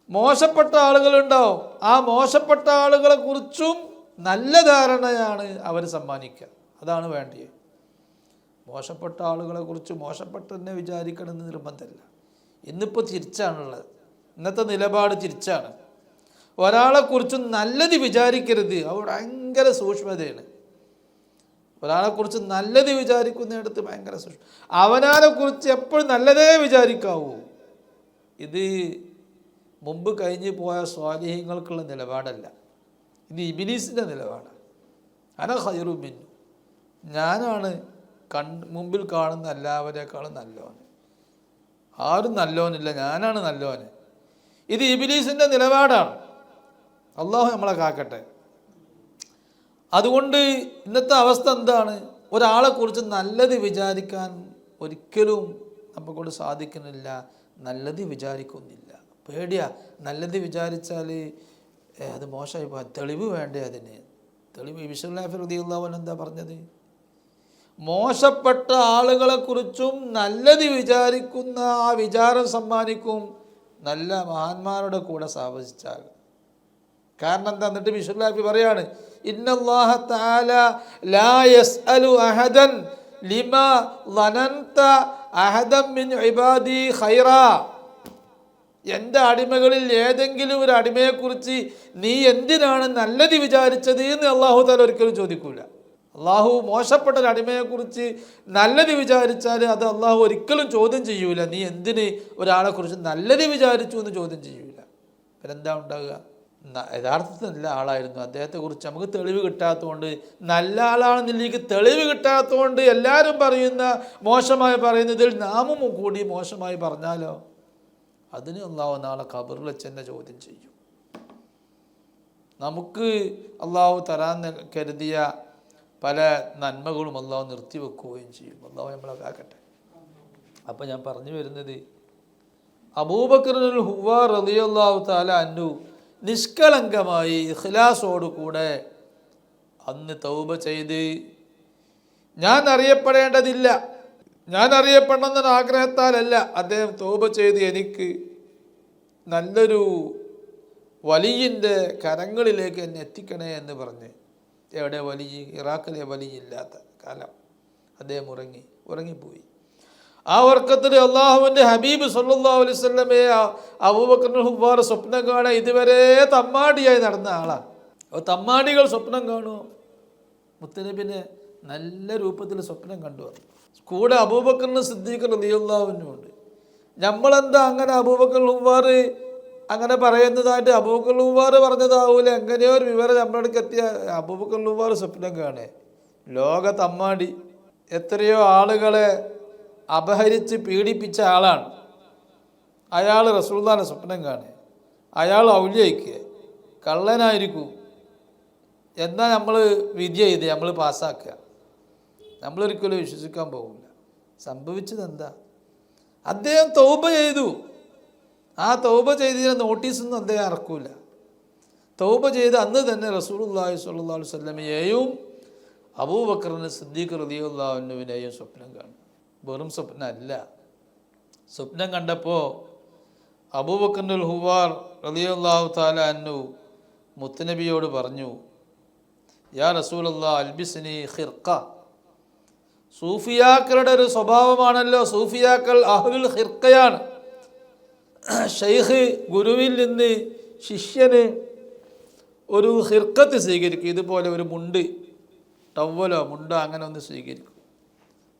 മോശപ്പെട്ട ആളുകളുണ്ടാവും, ആ മോശപ്പെട്ട ആളുകളെ കുറിച്ചും നല്ല ധാരണയാണ് അവർ സമ്മാനിക്കുക. അതാണ് വേണ്ടിയത്. മോശപ്പെട്ട ആളുകളെ കുറിച്ച് മോശപ്പെട്ട തന്നെ വിചാരിക്കണമെന്ന് നിർബന്ധമില്ല. ഇന്നിപ്പോൾ തിരിച്ചാണുള്ളത്, ഇന്നത്തെ നിലപാട് തിരിച്ചാണ്. ഒരാളെക്കുറിച്ച് നല്ലത് വിചാരിക്കരുത്, അത് ഭയങ്കര സൂക്ഷ്മതയാണ്. ഒരാളെക്കുറിച്ച് നല്ലത് വിചാരിക്കുന്നിടത്ത് ഭയങ്കര സൂക്ഷ്മ, അവനാനെക്കുറിച്ച് എപ്പോഴും നല്ലതേ വിചാരിക്കാവൂ. ഇത് മുമ്പ് കഴിഞ്ഞു പോയ സ്വാലിഹീങ്ങൾക്കുള്ള നിലപാടല്ല, ഇത് ഇബ്ലീസിൻ്റെ നിലപാടാണ്. അന ഖൈറു മിന്നു, ഞാനാണ് മുമ്പിൽ കാണുന്ന എല്ലാവരേക്കാളും നല്ലവൻ, ആരും നല്ലവനില്ല, ഞാനാണ് നല്ലവന്. ഇത് ഇബ്ലീസിൻ്റെ നിലപാടാണ്. അള്ളാഹു നമ്മളെ കാക്കട്ടെ. അതുകൊണ്ട് ഇന്നത്തെ അവസ്ഥ എന്താണ്? ഒരാളെക്കുറിച്ച് നല്ലത് വിചാരിക്കാൻ ഒരിക്കലും നമുക്കൊണ്ട് സാധിക്കുന്നില്ല, നല്ലത് വിചാരിക്കുന്നില്ല. പേടിയാ, നല്ലത് വിചാരിച്ചാൽ അത് മോശമായി പോകാൻ. തെളിവ് വേണ്ടേ അതിന്? തെളിവ് ബിശ്റുൽ ഹാഫി റളിയല്ലാഹു അൻഹു എന്താ പറഞ്ഞത്? മോശപ്പെട്ട ആളുകളെക്കുറിച്ചും നല്ലത് വിചാരിക്കുന്ന ആ വിചാരം സമ്മാനിക്കും നല്ല മഹാന്മാരുടെ കൂടെ സഹവസിച്ചാൽ. കാരണം എന്താ? എന്നിട്ട് ബിശ്റുൽ ഹാഫി പറയാണ്, ഇന്നല്ലാഹ തആല ലാ യസ്അലു അഹദൻ ലിമാ ളനൻത അഹദൻ മിൻ ഇബാദി ഖൈറാ. എൻ്റെ അടിമകളിൽ ഏതെങ്കിലും ഒരു അടിമയെക്കുറിച്ച് നീ എന്തിനാണ് നല്ലത് വിചാരിച്ചത് എന്ന് അള്ളാഹു തആല ഒരിക്കലും ചോദിക്കൂല. അള്ളാഹു മോശപ്പെട്ട ഒരു അടിമയെക്കുറിച്ച് നല്ലത് വിചാരിച്ചാൽ അത് അള്ളാഹു ഒരിക്കലും ചോദ്യം ചെയ്യൂല. നീ എന്തിന് ഒരാളെക്കുറിച്ച് നല്ലത് വിചാരിച്ചു എന്ന് ചോദ്യം ചെയ്യൂല. പിന്നെന്താ ഉണ്ടാകുക? യഥാർത്ഥത്തിൽ നല്ല ആളായിരുന്നു, അദ്ദേഹത്തെക്കുറിച്ച് നമുക്ക് തെളിവ് കിട്ടാത്തതുകൊണ്ട്, നല്ല ആളാണെന്നില്ലെങ്കിൽ തെളിവ് കിട്ടാത്തതുകൊണ്ട് എല്ലാവരും പറയുന്ന മോശമായി പറയുന്നതിൽ നാമും കൂടി മോശമായി പറഞ്ഞാലോ അതിന് അള്ളാഹു നാളെ ഖബറിൽ വെച്ച് തന്നെ ചോദ്യം ചെയ്യും. നമുക്ക് അള്ളാഹു തരാൻ കരുതിയ പല നന്മകളും അള്ളാഹു നിർത്തിവെക്കുകയും ചെയ്യും. അള്ളാഹു നമ്മളെ കാക്കട്ടെ. അപ്പം ഞാൻ പറഞ്ഞു വരുന്നത്, അബൂബക്കറുൽ ഹുവാർ റളിയല്ലാഹു തആല അൻഹു നിഷ്കളങ്കമായി ഇഖ്ലാസോടുകൂടെ അന്ന് തൗബ ചെയ്ത്, ഞാൻ അറിയപ്പെടേണ്ടതില്ല, ഞാൻ അറിയപ്പെടണമെന്ന ആഗ്രഹത്താലല്ല അദ്ദേഹം തൗബ ചെയ്ത് എനിക്ക് നല്ലൊരു വലിയിൻ്റെ കരങ്ങളിലേക്ക് എന്നെ എത്തിക്കണേ എന്ന് പറഞ്ഞ്, എവിടെ വലിയ, ഇറാഖിലെ വലിയില്ലാത്ത കാലം അദ്ദേഹം ഉറങ്ങിപ്പോയി. ആ ഉറക്കത്തിൽ അള്ളാഹുവിൻ്റെ ഹബീബ് സല്ലല്ലാഹു അലൈഹി വസല്ലമയെ അബൂബക്കർ ഹുവാർ സ്വപ്നം കാണാൻ ഇതുവരെ തമ്മാടിയായി നടന്ന ആളാണ്. അപ്പോൾ തമ്മാടികൾ സ്വപ്നം കാണുമോ? മുത്തനബിനെ നല്ല രൂപത്തിൽ സ്വപ്നം കണ്ടു. കൂടെ അബൂബക്കർ സിദ്ദീഖ് റളിയല്ലാഹു അൻഹു ഉണ്ട്. നമ്മളെന്താ അങ്ങനെ അബൂബക്കർ ഹുവാർ അങ്ങനെ പറയുന്നതായിട്ട് അബൂബക്കർ ഹുവാർ പറഞ്ഞതാവൂല, എങ്ങനെയോ ഒരു വിവരം നമ്മളടുക്ക് എത്തിയ അബൂബക്കർ ഹുവാർ സ്വപ്നം കാണേ. ലോക തമ്മാടി, എത്രയോ ആളുകളെ അപഹരിച്ച് പീഡിപ്പിച്ച ആളാണ് അയാൾ. റസൂലുള്ളാഹിനെ സ്വപ്നം കാണുക, അയാൾ ഔലിയായിക്കുക, കള്ളനായിരിക്കും. എന്നാൽ നമ്മൾ വിധി ചെയ്ത് നമ്മൾ പാസ്സാക്കുക, നമ്മളൊരിക്കലും വിശ്വസിക്കാൻ പോകില്ല. സംഭവിച്ചത് എന്താ? അദ്ദേഹം തൗബ ചെയ്തു. ആ തൗബ ചെയ്തതിന് നോട്ടീസൊന്നും അദ്ദേഹം ഇറക്കൂല. തൗബ ചെയ്ത് അന്ന് തന്നെ റസൂലുള്ളാഹി സ്വല്ലല്ലാഹു അലൈഹി വസല്ലമയെയും അബൂബക്കറിന് സിദ്ദീഖ് റളിയല്ലാഹു അൻഹുവിനെയും സ്വപ്നം കാണും. വെറും സ്വപ്നമല്ല. സ്വപ്നം കണ്ടപ്പോൾ അബൂബക്കറുൽ ഹുവാർ റളിയല്ലാഹു തആല അൻഹു മുത്തുനബിയോട് പറഞ്ഞു, യാ റസൂലല്ലാഹ് അൽബിസ്നി ഖിർഖ. സൂഫിയാക്കളുടെ ഒരു സ്വഭാവമാണല്ലോ, സൂഫിയാക്കൾ അഹ്ലുൽ ഖിർഖയാണ്. ഷെയ്ഖ് ഗുരുവിൽ നിന്ന് ശിഷ്യന് ഒരു ഖിർഖത്ത് സ്വീകരിക്കും, ഇതുപോലെ ഒരു മുണ്ട്, ടവ്വലോ മുണ്ടോ അങ്ങനെ ഒന്ന് സ്വീകരിക്കും.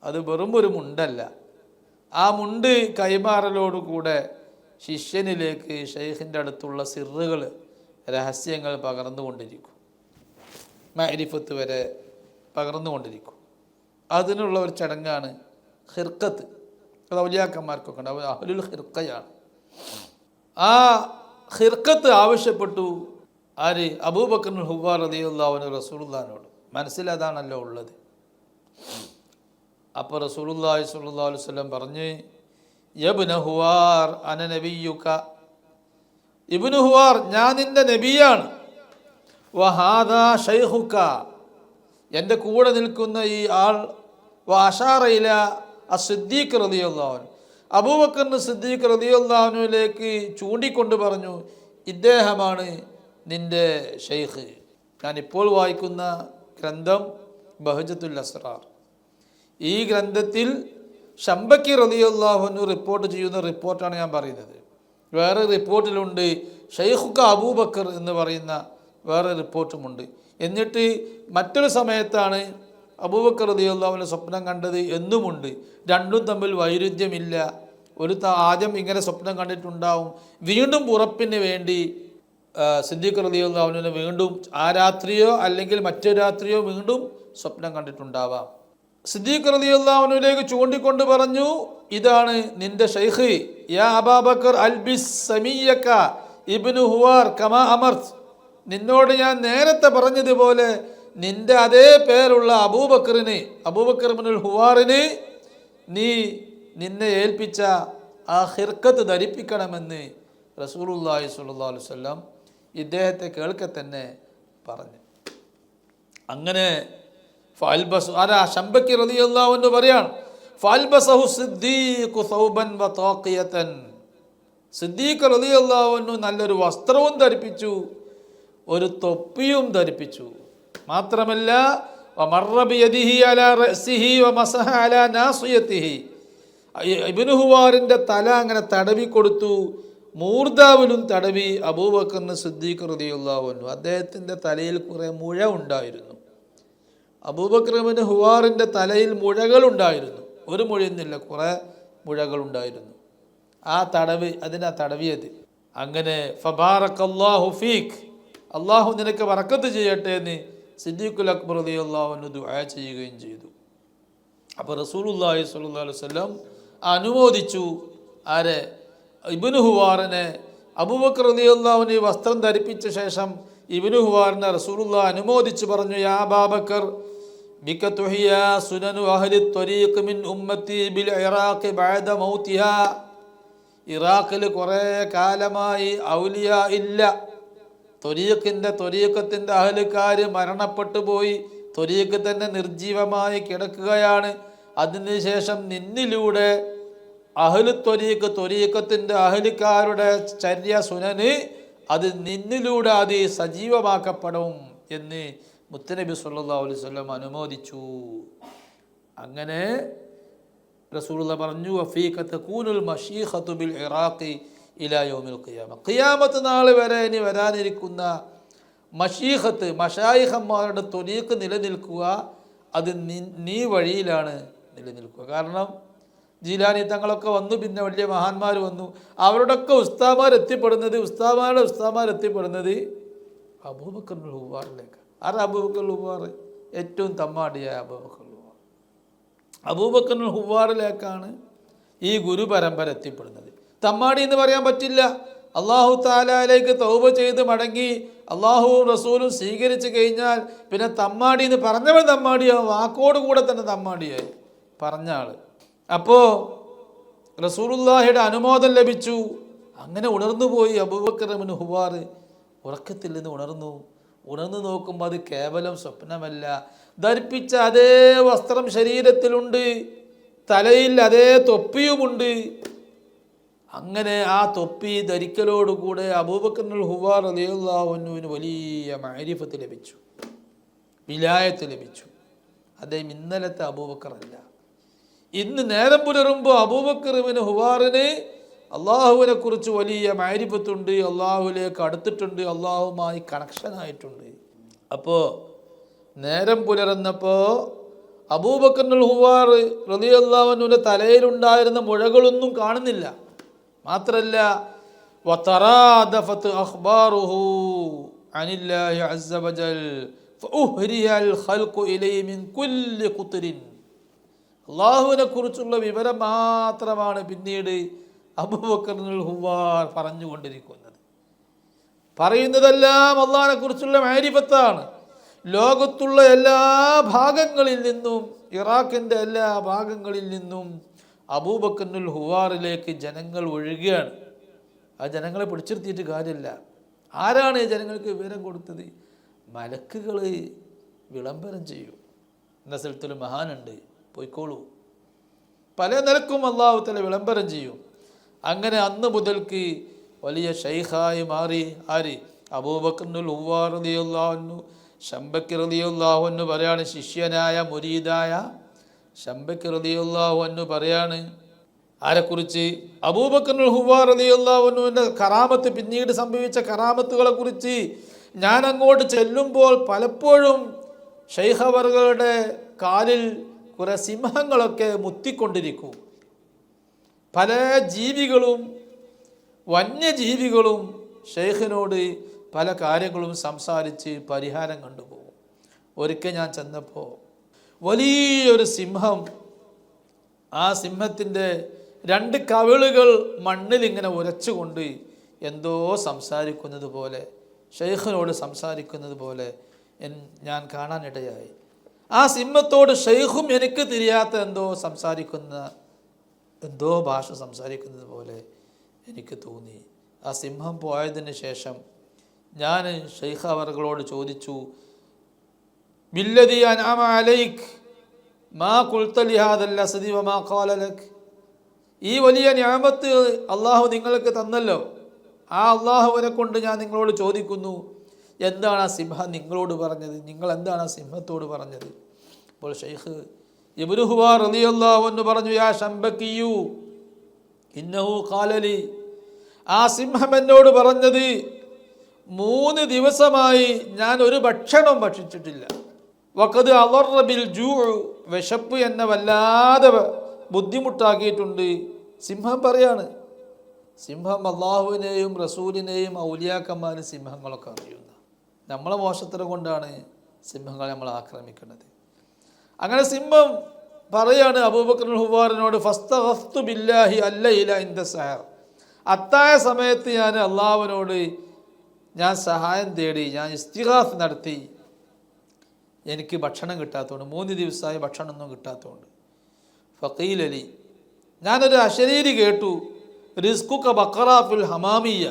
അത് വെറും ഒരു മുണ്ടല്ല. ആ മുണ്ട് കൈമാറലോടുകൂടെ ശിഷ്യനിലേക്ക് ഷെയ്ഖിൻ്റെ അടുത്തുള്ള സിറുകൾ, രഹസ്യങ്ങൾ പകർന്നുകൊണ്ടിരിക്കും, മഅരിഫത്ത് വരെ പകർന്നുകൊണ്ടിരിക്കും. അതിനുള്ള ഒരു ചടങ്ങാണ് ഖിർഖത്ത്. അത് ഔലിയാക്കന്മാർക്കൊക്കെ ഉണ്ട്, അഹ്ലുൽ ഖിർഖയാണ്. ആ ഖിർഖത്ത് ആവശ്യപ്പെട്ടു ആര്? അബൂബക്കർ ഹുവാർ റളിയല്ലാഹു അൻഹു റസൂലുള്ളാഹിനോട്. മനസ്സിലതാണല്ലോ ഉള്ളത്. അപ്പോൾ റസൂലുള്ളാഹി സ്വല്ലല്ലാഹു അലൈഹി വസല്ലം പറഞ്ഞു, യബ്ന ഹുവാർ അന നബിയുക. ഇബ്നു ഹുവാർ, ഞാൻ നിന്റെ നബിയാണ്. വഹാദാ ഷൈഖുക, എൻ്റെ കൂടെ നിൽക്കുന്ന ഈ ആൾ. വഅശാറ ഇലാ അസ്സിദ്ദീഖ് റളിയല്ലാഹു അൻഹു, അബൂബക്കർ സിദ്ദീഖ് റളിയല്ലാഹു അൻഹുവിലേക്ക് ചൂണ്ടിക്കൊണ്ട് പറഞ്ഞു, ഇദ്ദേഹമാണ് നിൻ്റെ ഷെയ്ഖ്. ഞാനിപ്പോൾ വായിക്കുന്ന ഗ്രന്ഥം ബഹജത്തുൽ അസ്റാർ. ഈ ഗ്രന്ഥത്തിൽ ശംബക്കി റളിയല്ലാഹു അൻഹു റിപ്പോർട്ട് ചെയ്യുന്ന റിപ്പോർട്ടാണ് ഞാൻ പറയുന്നത്. വേറെ റിപ്പോർട്ടിലുണ്ട് ഷെയ്ഖുക അബൂബക്കർ എന്ന് പറയുന്ന വേറെ റിപ്പോർട്ടുമുണ്ട്. എന്നിട്ട് മറ്റൊരു സമയത്താണ് അബൂബക്കർ റളിയല്ലാഹു അൻഹു സ്വപ്നം കണ്ടത് എന്നുമുണ്ട്. രണ്ടും തമ്മിൽ വൈരുദ്ധ്യമില്ല. ഒരു ആദ്യം ഇങ്ങനെ സ്വപ്നം കണ്ടിട്ടുണ്ടാവും, വീണ്ടും ഉറപ്പിന് വേണ്ടി സിദ്ദീഖ് റളിയല്ലാഹു അൻഹു വീണ്ടും ആ രാത്രിയോ അല്ലെങ്കിൽ മറ്റൊരു രാത്രിയോ വീണ്ടും സ്വപ്നം കണ്ടിട്ടുണ്ടാവാം. സിദ്ദീഖ് റളിയല്ലാഹു അൻഹുവിലേക്ക് ചൂണ്ടിക്കൊണ്ട് പറഞ്ഞു, ഇതാണ് നിന്റെ ഷെയ്ഖ്. യാ അബൂബക്കർ അൽബിസ് സമീയക ഇബ്നു ഹുവാർ കമാ അമർത്. നിന്നോട് ഞാൻ നേരത്തെ പറഞ്ഞതുപോലെ നിന്റെ അതേ പേരുള്ള അബൂബക്കർ ഇബ്നുൽ ഹുവാറിന് നിന്നെ ഏൽപ്പിച്ച ആ ഖിർഖത്ത് ധരിപ്പിക്കണമെന്ന് റസൂലുള്ളാഹി സ്വല്ലല്ലാഹു അലൈഹി വസല്ലം ഇദ്ദേഹത്തെ കേൾക്കെ തന്നെ പറഞ്ഞു. അങ്ങനെ ശംബക്കി റളിയല്ലാഹു അൻഹു പറയാണ്, ഫഅൽബസഹു സിദ്ദീഖു സൗബൻ വതാഖിയതൻ. സിദ്ദീഖ് റളിയല്ലാഹു അൻഹു നല്ലൊരു വസ്ത്രവും ധരിപ്പിച്ചു, ഒരു തൊപ്പിയും ധരിപ്പിച്ചു. മാത്രമല്ല വമറ ബിയദിഹി അലാ റഅസിഹി വമസഹ അലാ നാസിയതിഹി. ഇബ്നു ഹുവാറിൻ്റെ തല അങ്ങനെ തടവി കൊടുത്തു, മൂർധാവിലും തടവി അബൂബക്കറിന് സിദ്ദീഖ് റളിയല്ലാഹു അൻഹു. അദ്ദേഹത്തിൻ്റെ തലയിൽ കുറേ മുഴ ഉണ്ടായിരുന്നു. അബൂബക്കർ ഇബ്നു ഹുവാറിൻ്റെ തലയിൽ മുഴകളുണ്ടായിരുന്നു. ഒരു മുഴയൊന്നുമില്ല, കുറേ മുഴകളുണ്ടായിരുന്നു. ആ തടവ്, അതിനാ തടവിയത്. അങ്ങനെ ഫബാറക്കല്ലാഹു ഫീക്ക്, അള്ളാഹു നിനക്ക് ബറക്കത്ത് ചെയ്യട്ടെ എന്ന് സിദ്ദീഖുൽ അക്ബർ റളിയല്ലാഹു അൻഹു ദുആ ചെയ്യുകയും ചെയ്തു. അപ്പോൾ റസൂലുള്ളാഹി സ്വല്ലല്ലാഹു അലൈഹി വസല്ലം അനുമോദിച്ചു ആരെ? ഇബ്നു ഹുവാറിനെ. അബൂബക്കർ റളിയല്ലാഹു അൻഹു വസ്ത്രം ധരിപ്പിച്ച ശേഷം ഇബ്നു ഹുവാറിനെ റസൂലുള്ളാഹി അനുമോദിച്ചു പറഞ്ഞു, യാ അബൂബക്കർ ബിക തുഹിയാ സുനനു അഹ്ലി ത്വരീഖ് മിൻ ഉമ്മത്തി ബിൽ ഇറാഖ് ബഅദ മൗതിഹാ. ഇറാഖിൽ കുറേ കാലമായി ഔലിയ ഇല്ല. ത്വരീഖത്തിൻ്റെ അഹ്ലുകാർ മരണപ്പെട്ടു പോയി. ത്വരീഖ് തന്നെ നിർജീവമായി കിടക്കുകയാണ്. അതിനുശേഷം നിന്നിലൂടെ അഹ്ലു ത്വരീഖത്തിൻ്റെ അഹ്ലുകാരുടെ ചര്യ സുനന് അത് നിന്നിലൂടെ അത് സജീവമാക്കപ്പെടും എന്ന് മുത്തനബി സല്ലല്ലാഹു അലൈഹി വസല്ലം അനുമോദിച്ചു. അങ്ങനെ റസൂലുള്ളാഹി പറഞ്ഞു, വഫീക തകൂനുൽ മശീഖത്തു ബിൽ ഇറാഖി ഇലാ യൗമിൽ ഖിയാമ. ഖിയാമത്ത് നാൾ വരെ ഇനി വരാനിരിക്കുന്ന മശീഖത്ത്, മശായിഖന്മാരുടെ ത്വരീഖ് നിലനിൽക്കുക, അത് നീ വഴിയിലാണ് നിലനിൽക്കുക. കാരണം ജീലാനി തങ്ങളൊക്കെ വന്നു, പിന്നെ വലിയ മഹാന്മാർ വന്നു, അവരുടെയൊക്കെ ഉസ്താദുമാരെത്തിപ്പെടുന്നത് അബൂബക്കർ ഹുവാറിലേക്ക്. ആരാ അബൂബക്കർ ഹുവാർ? ഏറ്റവും തമ്മാടിയായ അബൂബക്കർ ഹുവാറിലേക്കാണ് ഈ ഗുരു പരമ്പര എത്തിപ്പെടുന്നത്. തമ്മാടി എന്ന് പറയാൻ പറ്റില്ല. അള്ളാഹു താലയിലേക്ക് തൗബ ചെയ്ത് മടങ്ങി അള്ളാഹുവും റസൂലും സ്വീകരിച്ചു കഴിഞ്ഞാൽ പിന്നെ തമ്മാടി എന്ന് പറഞ്ഞവൻ തമ്മാടിയാവും, വാക്കോട് കൂടെ തന്നെ തമ്മാടിയായി പറഞ്ഞ ആള്. അപ്പോൾ റസൂലുള്ളാഹിയുടെ അനുമോദം ലഭിച്ചു. അങ്ങനെ ഉണർന്നു പോയി അബൂബക്കർ ഇബ്നു ഹുവാർ. ഉറക്കത്തിൽ നിന്ന് ഉണർന്നു നോക്കുമ്പോൾ അത് കേവലം സ്വപ്നമല്ല. ധരിപ്പിച്ച അതേ വസ്ത്രം ശരീരത്തിലുണ്ട്, തലയിൽ അതേ തൊപ്പിയുമുണ്ട്. അങ്ങനെ ആ തൊപ്പി ധരിക്കലോടുകൂടെ അബൂബക്കർ ഹുവാർ റളിയല്ലാഹു അൻഹുവിന് വലിയ മഅരിഫത്ത് ലഭിച്ചു, വിലായത്ത് ലഭിച്ചു. അദ്ദേഹം ഇന്നലത്തെ അബൂബക്കർ അല്ല. ഇന്ന് നേരം പുലരുമ്പോൾ അബൂബക്കർ ഇബ്നു ഹുവാറിന് അള്ളാഹുവിനെ കുറിച്ച് വലിയ മഅരിഫത്തുണ്ട്, അള്ളാഹുവിലേക്ക് അടുത്തിട്ടുണ്ട്, അള്ളാഹുമായി കണക്ഷനായിട്ടുണ്ട്. അപ്പോൾ നേരം പുലർന്നപ്പോൾ അബൂബക്കർ ഹുവാർ റളിയല്ലാഹു അൻഹുവിൻ്റെ തലയിലുണ്ടായിരുന്ന മുഴകളൊന്നും കാണുന്നില്ല. മാത്രല്ല വതറാദഫത് അഖ്ബാറുഹു അനില്ലാഹി അസ്സ വജൽ ഫഉഹ്രിയൽ ഖൽഖു ഇലൈഹി മിൻ കുല്ലി ഖുത്രിൻ. അല്ലാഹുവിനെ കുറിച്ചുള്ള വിവരം മാത്രമാണ് പിന്നീട് അബൂബക്കർ ഹുവാർ പറഞ്ഞുകൊണ്ടിരിക്കുന്നത്. പറയുന്നതെല്ലാം അല്ലാഹുവിനെ കുറിച്ചുള്ള മഅരിഫത്താണ്. ലോകത്തുള്ള എല്ലാ ഭാഗങ്ങളിൽ നിന്നും, ഇറാഖിൻ്റെ എല്ലാ ഭാഗങ്ങളിൽ നിന്നും അബൂബക്കർ ഹുവാറിലേക്ക് ജനങ്ങൾ ഒഴുകുകയാണ്. ആ ജനങ്ങളെ പിടിച്ചിരുത്തിയിട്ട് കാര്യമില്ല. ആരാണ് ഈ ജനങ്ങൾക്ക് വിവരം കൊടുത്തത്? മലക്കുകൾ വിളംബരം ചെയ്യും. എന്ന സ്ഥലത്തൊരു മഹാനുണ്ട്, പോയിക്കോളൂ. പല നിലക്കും അല്ലാഹു തആല വിളംബരം ചെയ്യും. അങ്ങനെ അന്ന് മുതൽക്ക് വലിയ ഷൈഖായി മാറി ആര്? അബൂബക്കർ ഹുവാർ റളിയല്ലാഹു അൻഹു. ശംബക്കി റളിയല്ലാഹു അൻഹു പറയാണ്, ശിഷ്യനായ മുരീദായ ശംബക്കി റളിയല്ലാഹു അൻഹു പറയാണ് ആരെക്കുറിച്ച്? അബൂബക്കർ ഹുവാർ റളിയല്ലാഹു അൻഹുവിൻ്റെ കറാമത്ത്, പിന്നീട് സംഭവിച്ച കറാമത്തുകളെ കുറിച്ച് ഞാൻ അങ്ങോട്ട് ചെല്ലുമ്പോൾ പലപ്പോഴും ശൈഖവറുകളുടെ കാലിൽ കുറെ സിംഹങ്ങളൊക്കെ മുത്തിക്കൊണ്ടിരിക്കും. പല ജീവികളും വന്യജീവികളും ഷെയ്ഖിനോട് പല കാര്യങ്ങളും സംസാരിച്ച് പരിഹാരം കണ്ടുപോകും. ഒരിക്കൽ ഞാൻ ചെന്നപ്പോൾ വലിയൊരു സിംഹം, ആ സിംഹത്തിൻ്റെ 2 കവിളുകൾ മണ്ണിൽ ഇങ്ങനെ ഉരച്ചുകൊണ്ട് എന്തോ സംസാരിക്കുന്നത് പോലെ, ഷെയ്ഖിനോട് സംസാരിക്കുന്നത് പോലെ ഞാൻ കാണാനിടയായി. ആ സിംഹത്തോട് ഷെയ്ഖും എനിക്ക് തിരിയാത്ത എന്തോ ഭാഷ സംസാരിക്കുന്നത് പോലെ എനിക്ക് തോന്നി. ആ സിംഹം പോയതിന് ശേഷം ഞാൻ ഷെയ്ഖ് അവറുകളോട് ചോദിച്ചു, ബില്ലദി അൻഅമ അലൈക് മാ ഖുൽത ലിഹാദൽ അസ്ദി വമാ ഖാല ലക്. ഈ വലിയ നിഅമത്ത് അള്ളാഹു നിങ്ങൾക്ക് തന്നല്ലോ, ആ അള്ളാഹുവിനെ കൊണ്ട് ഞാൻ നിങ്ങളോട് ചോദിക്കുന്നു, എന്താണ് ആ സിംഹം നിങ്ങളോട് പറഞ്ഞത്? നിങ്ങൾ എന്താണ് ആ സിംഹത്തോട് പറഞ്ഞത്? അപ്പോൾ ഷെയ്ഖ് ഇബ്നു ഹുവാർ റളിയല്ലാഹു അൻഹു പറഞ്ഞു, യാ ശംബക്കിയു ഇന്നഹു ഖാല ലി ആ സിംഹം എന്നോട് പറഞ്ഞത്, 3 ദിവസമായി ഞാൻ ഒരു ഭക്ഷണം ഭക്ഷിച്ചിട്ടില്ല. വഖദ് അളറ ബിൽ ജൂ, വിശപ്പ് എന്നെ വല്ലാതെ ബുദ്ധിമുട്ടാക്കിയിട്ടുണ്ട്. സിംഹം പറയാണ്. സിംഹം അള്ളാഹുവിനെയും റസൂലിനെയും ഔലിയാക്കന്മാരും സിംഹങ്ങളൊക്കെ അറിയുന്ന. നമ്മളെ മോശത്തരം കൊണ്ടാണ് സിംഹങ്ങളെ നമ്മൾ ആക്രമിക്കുന്നത്. അങ്ങനെ സിംഹം പറയാണ് അബൂബക്കർ ഹുവാറിനോട്, ഫസ്തഗസ്തു ബില്ലാഹി അല്ലൈല ഇൻദ സഹർ, അത്തായ സമയത്ത് ഞാൻ അള്ളാഹുവിനോട് ഞാൻ സഹായം തേടി, ഞാൻ ഇസ്തിഗാസ് നടത്തി. എനിക്ക് ഭക്ഷണം കിട്ടാത്തതുകൊണ്ട്, 3 ദിവസമായി ഭക്ഷണമൊന്നും കിട്ടാത്തതുകൊണ്ട്. ഫഖീൽ അലി, ഞാനൊരു അശരീരി കേട്ടു, റിസ്കുക ബഖറാഫുൽ ഹമാമിയ,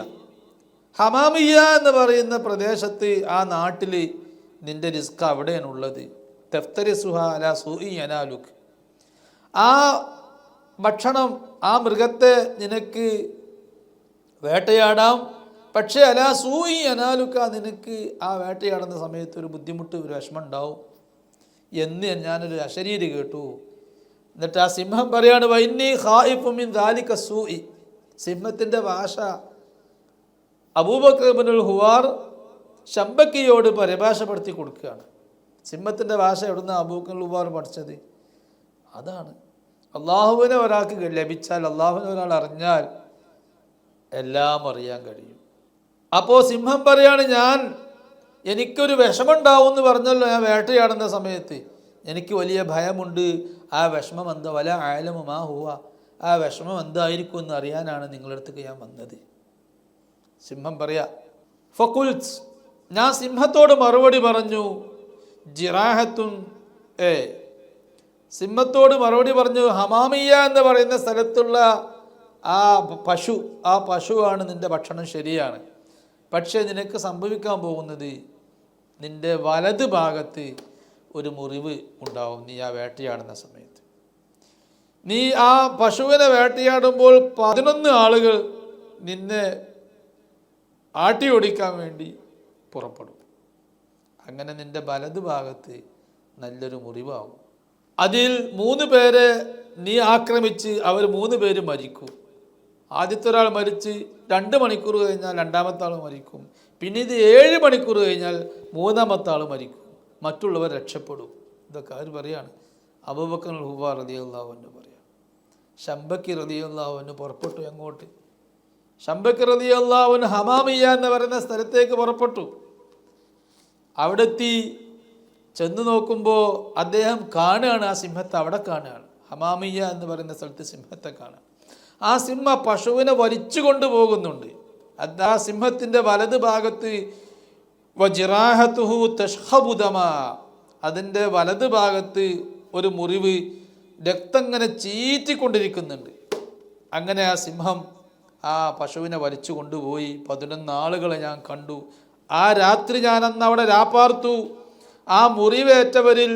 ഹമാമിയ എന്ന് പറയുന്ന പ്രദേശത്ത്, ആ നാട്ടിൽ നിന്റെ റിസ്ക് അവിടെയാണുള്ളത്. തഫ്തരിസുഹ അലാ സൂഇ അനാലുക്, ആ ഭക്ഷണം, ആ മൃഗത്തെ നിനക്ക് വേട്ടയാടാം, പക്ഷേ അലാ സൂഇ അനാലുക്ക, നിനക്ക് ആ വേട്ടയാടുന്ന സമയത്ത് ഒരു ബുദ്ധിമുട്ട്, ഒരു വിഷമം ഉണ്ടാവും എന്ന് ഞാനൊരു അശരീരി കേട്ടു. എന്നിട്ട് ആ സിംഹം പറയാണ്, വൈന്നി ഖായിഫു മിൻ ദാലിക സൂഇ. സിംഹത്തിൻ്റെ ഭാഷ അബൂബക്കർ ഇബ്നുൽ ഹുവാർ ശംബക്കിയോട് പരിഭാഷപ്പെടുത്തി കൊടുക്കുകയാണ്. സിംഹത്തിൻ്റെ ഭാഷ എവിടുന്ന് അബൂബക്കർ ഹുവാർ പഠിച്ചത്? അതാണ്. അള്ളാഹുവിനെ ഒരാൾക്ക് ലഭിച്ചാൽ, അള്ളാഹുവിനെ ഒരാൾ അറിഞ്ഞാൽ എല്ലാം അറിയാൻ കഴിയും. അപ്പോൾ സിംഹം പറയാണ്, എനിക്കൊരു വിഷമമുണ്ടാവും എന്ന് പറഞ്ഞല്ലോ, ഞാൻ വേട്ടയാടുന്ന സമയത്ത് എനിക്ക് വലിയ ഭയമുണ്ട്. ആ വിഷമം എന്താ, വല ആലമു മാ ഹുവ, ആ വിഷമം എന്തായിരിക്കും എന്ന് അറിയാനാണ് നിങ്ങളുടെ അടുത്തേക്ക് ഞാൻ വന്നത്. സിംഹം പറയാ, ഫഖുൽത്ത്, ഞാൻ സിംഹത്തോട് മറുപടി പറഞ്ഞു, ജിറാഹത്തുൻ, സിംഹത്തോട് മറുപടി പറഞ്ഞു, ഹമാമിയ എന്ന് പറയുന്ന സ്ഥലത്തുള്ള ആ പശുവാണ് നിന്റെ ഭക്ഷണം, ശരിയാണ്. പക്ഷേ നിനക്ക് സംഭവിക്കാൻ പോകുന്നത്, നിന്റെ വലത് ഭാഗത്ത് ഒരു മുറിവ് ഉണ്ടാവും നീ ആ വേട്ടയാടുന്ന സമയത്ത്. നീ ആ പശുവിനെ വേട്ടയാടുമ്പോൾ 11 ആളുകൾ നിന്നെ ആട്ടി ഓടിക്കാൻ വേണ്ടി പുറപ്പെടും. അങ്ങനെ നിന്റെ വലത് ഭാഗത്ത് നല്ലൊരു മുറിവാകും. അതിൽ 3 പേരെ നീ ആക്രമിച്ച് അവർ 3 പേര് മരിക്കും. ആദ്യത്തെ ഒരാൾ മരിച്ച് 2 മണിക്കൂർ കഴിഞ്ഞാൽ രണ്ടാമത്തെ ആൾ മരിക്കും. പിന്നെ ഇത് 7 മണിക്കൂർ കഴിഞ്ഞാൽ 3-ാമത്തെ ആൾ മരിക്കും. മറ്റുള്ളവർ രക്ഷപ്പെടും. ഇതൊക്കെ ആര് പറയാണ്? അബൂബക്കർ ഹുവാർ റളിയല്ലാഹു അൻഹു പറയാം. ശംബക്കി റളിയല്ലാഹു അൻഹു പുറപ്പെട്ടു. എങ്ങോട്ട്? ശംബക്കി റളിയല്ലാഹു അൻഹു ഹമാമിയ എന്ന് പറയുന്ന സ്ഥലത്തേക്ക് പുറപ്പെട്ടു. അവിടെ എത്തി ചെന്ന് നോക്കുമ്പോൾ അദ്ദേഹം കാണുകയാണ്, ആ സിംഹത്തെ അവിടെ കാണുകയാണ്. ഹമാമിയ എന്ന് പറയുന്ന സ്ഥലത്ത് സിംഹത്തെ കാണുക. ആ സിംഹ പശുവിനെ വലിച്ചു കൊണ്ടുപോകുന്നുണ്ട്. ആ സിംഹത്തിൻ്റെ വലത് ഭാഗത്ത് വജിറാഹത്തുഹു തഷ്ഹബുദമ, അതിൻ്റെ വലത് ഭാഗത്ത് ഒരു മുറിവ്, രക്തം ഇങ്ങനെ ചീറ്റിക്കൊണ്ടിരിക്കുന്നുണ്ട്. അങ്ങനെ ആ സിംഹം ആ പശുവിനെ വലിച്ചു കൊണ്ടുപോയി. 11 ആളുകളെ ഞാൻ കണ്ടു. ആ രാത്രി ഞാനന്ന് അവിടെ രാപ്പാർത്തു. ആ മുറിവേറ്റവരിൽ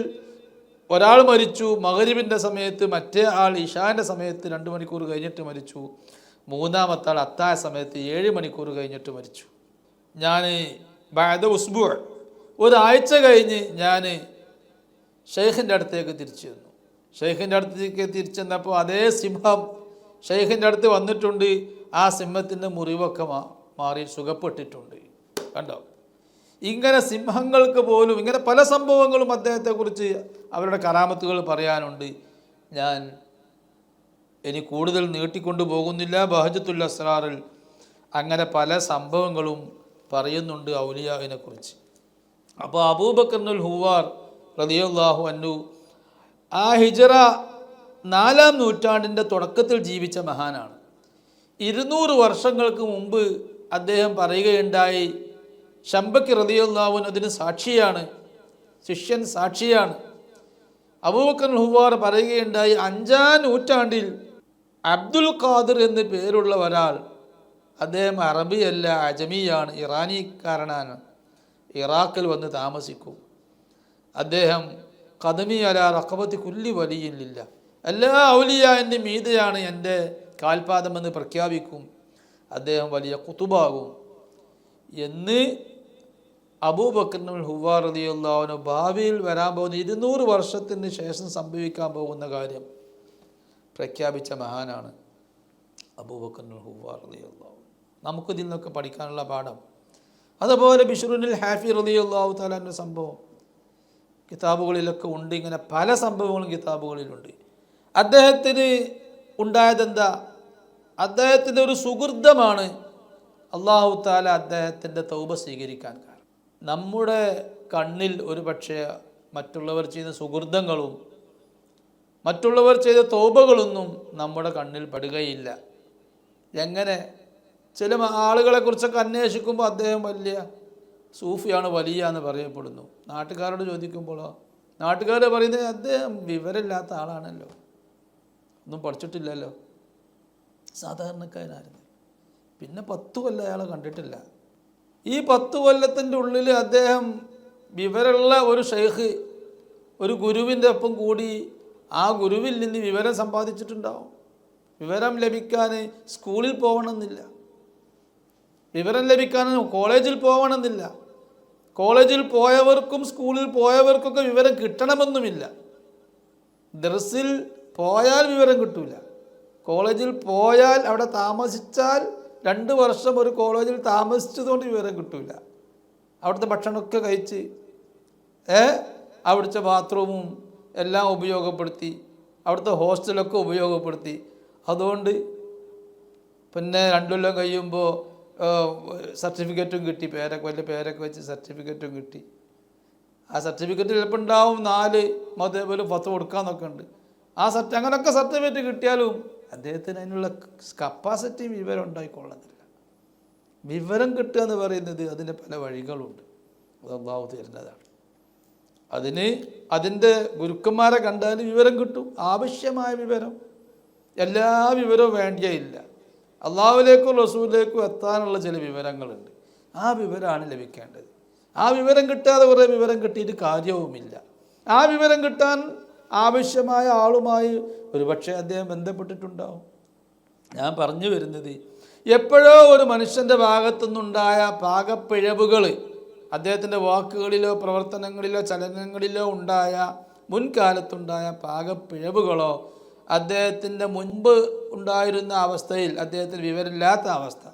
ഒരാൾ മരിച്ചു മഗ്‌രിബിൻ്റെ സമയത്ത്, മറ്റേ ആൾ ഇശാൻ്റെ സമയത്ത് 2 മണിക്കൂർ കഴിഞ്ഞിട്ട് മരിച്ചു. 3-ാമത്തെ ആൾ അത്തായ സമയത്ത് 7 മണിക്കൂർ കഴിഞ്ഞിട്ട് മരിച്ചു. ഞാൻ ബഅദ ഉസ്ബു, ഒരാഴ്ച കഴിഞ്ഞ് ഞാൻ ഷെയ്ഖിൻ്റെ അടുത്തേക്ക് തിരിച്ചു വന്നു. ഷെയ്ഖിൻ്റെ അടുത്തേക്ക് തിരിച്ചെന്നപ്പോൾ അതേ സിംഹം ഷെയ്ഖിൻ്റെ അടുത്ത് വന്നിട്ടുണ്ട്. ആ സിംഹത്തിൻ്റെ മുറിവൊക്കെ മാറി സുഖപ്പെട്ടിട്ടുണ്ട്. കണ്ടോ? ഇങ്ങനെ സിംഹങ്ങൾക്ക് പോലും ഇങ്ങനെ പല സംഭവങ്ങളും അദ്ദേഹത്തെക്കുറിച്ച് അവരുടെ കറാമത്തുകൾ പറയാനുണ്ട്. ഞാൻ ഇനി കൂടുതൽ നീട്ടിക്കൊണ്ടു പോകുന്നില്ല. ബഹജത്തുൽ അസ്റാറിൽ അങ്ങനെ പല സംഭവങ്ങളും പറയുന്നുണ്ട് ഔലിയാവിനെ കുറിച്ച്. അപ്പോൾ അബൂബക്കർ ഹുവാർ റളിയല്ലാഹു അൻഹു ആ ഹിജറ 4-ാം നൂറ്റാണ്ടിൻ്റെ തുടക്കത്തിൽ ജീവിച്ച മഹാനാണ്. 200 വർഷങ്ങൾക്ക് മുമ്പ് അദ്ദേഹം പറയുകയുണ്ടായി, ശംബക്കി റളിയല്ലാഹു അൻഹു അതിന് സാക്ഷിയാണ്, ശിഷ്യൻ സാക്ഷിയാണ്. അബൂബക്കർ ഹുവാർ പറയുകയുണ്ടായി, 5-ാം നൂറ്റാണ്ടിൽ അബ്ദുൽ ഖാദിർ എന്ന് പേരുള്ള ഒരാൾ, അദ്ദേഹം അറബിയല്ല, അജമിയാണ്, ഇറാനിക്കാരനാണ്, ഇറാഖിൽ വന്ന് താമസിക്കും. അദ്ദേഹം ഖദമി അലാ റഖബത്തി കുല്ലി വലിയില്ല, എല്ലാ ഔലിയാൻ്റെ മീതെയാണ് എൻ്റെ കാൽപാദമെന്ന് പ്രഖ്യാപിക്കും. അദ്ദേഹം വലിയ ഖുതുബാകും എന്ന് അബൂബക്കർ ഹുവാർ റളിയല്ലാഹു അൻഹു ഭാവിയിൽ വരാൻ പോകുന്ന 200 വർഷത്തിന് ശേഷം സംഭവിക്കാൻ പോകുന്ന കാര്യം പ്രഖ്യാപിച്ച മഹാനാണ് അബൂബക്കർ ഹുവാർ റളിയല്ലാഹു അൻഹു. നമുക്കിതിൽ നിന്നൊക്കെ പഠിക്കാനുള്ള പാഠം. അതുപോലെ ബിശ്റുൽ ഹാഫി റളിയല്ലാഹു തആല എന്ന സംഭവം കിതാബുകളിലൊക്കെ ഉണ്ട്. ഇങ്ങനെ പല സംഭവങ്ങളും കിതാബുകളിലുണ്ട്. അദ്ദേഹത്തിന് ഉണ്ടായതെന്താ? അദ്ദേഹത്തിൻ്റെ ഒരു സുഹൃതമാണ് അല്ലാഹു തആല അദ്ദേഹത്തിൻ്റെ തൗബ സ്വീകരിക്കാൻ കാരണം. നമ്മുടെ കണ്ണിൽ ഒരു പക്ഷേ മറ്റുള്ളവർ ചെയ്ത സുഹൃതങ്ങളും മറ്റുള്ളവർ ചെയ്ത തൗബകളൊന്നും നമ്മുടെ കണ്ണിൽ പെടുകയില്ല. എങ്ങനെ? ചില ആളുകളെ കുറിച്ചൊക്കെ അന്വേഷിക്കുമ്പോൾ അദ്ദേഹം വലിയ സൂഫിയാണ്, വലിയ എന്ന് പറയപ്പെടുന്നു. നാട്ടുകാരോട് ചോദിക്കുമ്പോഴോ നാട്ടുകാർ പറയുന്നത് അദ്ദേഹം വിവരമില്ലാത്ത ആളാണല്ലോ, ഒന്നും പഠിച്ചിട്ടില്ലല്ലോ, സാധാരണക്കാരനായിരുന്നു. പിന്നെ 10 കൊല്ലം അയാളെ കണ്ടിട്ടില്ല. ഈ 10 കൊല്ലത്തിൻ്റെ ഉള്ളിൽ അദ്ദേഹം വിവരമുള്ള ഒരു ഷെയ്ഖ്, ഒരു ഗുരുവിൻ്റെ ഒപ്പം കൂടി ആ ഗുരുവിൽ നിന്ന് വിവരം സമ്പാദിച്ചിട്ടുണ്ടാവും. വിവരം ലഭിക്കാൻ സ്കൂളിൽ പോകണമെന്നില്ല, വിവരം ലഭിക്കാൻ കോളേജിൽ പോകണമെന്നില്ല. കോളേജിൽ പോയവർക്കും സ്കൂളിൽ പോയവർക്കൊക്കെ വിവരം കിട്ടണമെന്നുമില്ല. ദർസിൽ പോയാൽ വിവരം കിട്ടൂല. കോളേജിൽ പോയാൽ അവിടെ താമസിച്ചാൽ 2 വർഷം ഒരു കോളേജിൽ താമസിച്ചതുകൊണ്ട് വിവരം കിട്ടൂല. അവിടുത്തെ ഭക്ഷണമൊക്കെ കഴിച്ച് അവിടുത്തെ ബാത്റൂമും എല്ലാം ഉപയോഗപ്പെടുത്തി, അവിടുത്തെ ഹോസ്റ്റലൊക്കെ ഉപയോഗപ്പെടുത്തി. അതുകൊണ്ട് പിന്നെ 2 കൊല്ലം കഴിയുമ്പോൾ സർട്ടിഫിക്കറ്റും കിട്ടി, വലിയ പേരൊക്കെ വെച്ച് സർട്ടിഫിക്കറ്റും കിട്ടി. ആ സർട്ടിഫിക്കറ്റ് ചിലപ്പോൾ ഉണ്ടാവും 4 മതേപോലെ 10 കൊടുക്കാമെന്നൊക്കെ ഉണ്ട്. അങ്ങനെയൊക്കെ സർട്ടിഫിക്കറ്റ് കിട്ടിയാലും അദ്ദേഹത്തിന് അതിനുള്ള കപ്പാസിറ്റി വിവരം ഉണ്ടായിക്കൊള്ളുന്നില്ല. വിവരം കിട്ടുക എന്ന് പറയുന്നത് അതിന് പല വഴികളുണ്ട്. അത് അല്ലാഹു തരുന്നതാണ്. അതിൻ്റെ ഗുരുക്കന്മാരെ കണ്ടാൽ വിവരം കിട്ടും, ആവശ്യമായ വിവരം. എല്ലാ വിവരവും വേണ്ടിയില്ല. അള്ളാഹുവിലേക്കും റസൂലിലേക്കും എത്താനുള്ള ചില വിവരങ്ങളുണ്ട്. ആ വിവരമാണ് ലഭിക്കേണ്ടത്. ആ വിവരം കിട്ടാതെ കുറേ വിവരം കിട്ടിയിട്ട് കാര്യവുമില്ല. ആ വിവരം കിട്ടാൻ ആവശ്യമായ ആളുമായി ഒരുപക്ഷെ അദ്ദേഹം ബന്ധപ്പെട്ടിട്ടുണ്ടാവും. ഞാൻ പറഞ്ഞു വരുന്നത്, എപ്പോഴോ ഒരു മനുഷ്യൻ്റെ ഭാഗത്തുനിന്നുണ്ടായ പാകപ്പിഴവുകൾ, അദ്ദേഹത്തിൻ്റെ വാക്കുകളിലോ പ്രവർത്തനങ്ങളിലോ ചലനങ്ങളിലോ ഉണ്ടായ മുൻകാലത്തുണ്ടായ പാകപ്പിഴവുകളോ അദ്ദേഹത്തിൻ്റെ മുൻപ് ഉണ്ടായിരുന്ന അവസ്ഥയിൽ അദ്ദേഹത്തിന് വിവരമില്ലാത്ത അവസ്ഥ,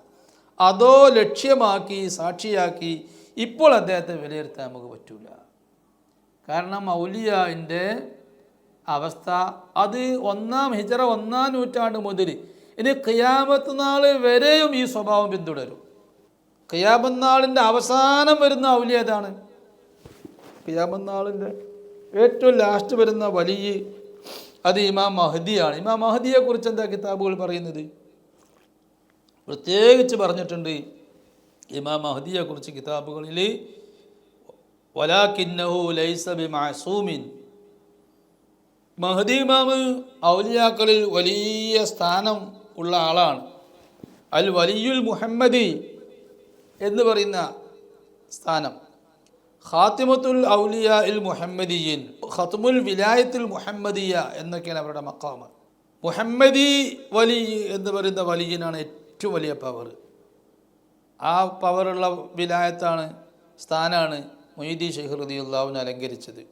അതോ ലക്ഷ്യമാക്കി സാക്ഷിയാക്കി ഇപ്പോൾ അദ്ദേഹത്തെ വിലയിരുത്താൻ നമുക്ക് പറ്റൂല. കാരണം ഔലിയാവിൻ്റെ അവസ്ഥ അത് ഹിജറ 1-ാം നൂറ്റാണ്ട് മുതൽ ഇനി ഖിയാമത്ത് നാൾ വരെയും ഈ സ്വഭാവം പിന്തുടരും. ഖിയാമത്ത് നാളിൻ്റെ അവസാനം വരുന്ന ഔലിയ ഏതാണ്? ഖിയാമത്ത് നാളിൻ്റെ ഏറ്റവും ലാസ്റ്റ് വരുന്ന വലിയ അത് ഇമാം മഹദിയാണ്. ഇമാം മഹദിയെക്കുറിച്ച് എന്താ കിതാബുകൾ പറയുന്നത്? പ്രത്യേകിച്ച് പറഞ്ഞിട്ടുണ്ട് ഇമാം മഹദിയെക്കുറിച്ച് കിതാബുകളിൽ, വലാകിന്നഹു ലൈസ ബിമഅസൂമിൻ. മഹദി ഇമാമ് ഔലിയാക്കളിൽ വലിയ സ്ഥാനം ഉള്ള ആളാണ്. അൽ വലിയുൽ മുഹമ്മദി എന്ന് പറയുന്ന സ്ഥാനം, ഖാത്തിമത്തുൽ ഔലിയ ഇൽ മുഹമ്മദിയൻ, ഖത്മുൽ വിലായത്തുൽ മുഹമ്മദിയ എന്നൊക്കെയാണ് അവരുടെ മഖാമ്. മുഹമ്മദി വലി എന്ന് പറയുന്ന വലിയനാണ് ഏറ്റവും വലിയ പവർ. ആ പവറുള്ള വിലായത്താണ്, സ്ഥാനമാണ് മുഹീദ്ദീൻ ശൈഖ് റളിയല്ലാഹു അൻഹു അലങ്കരിച്ചത്.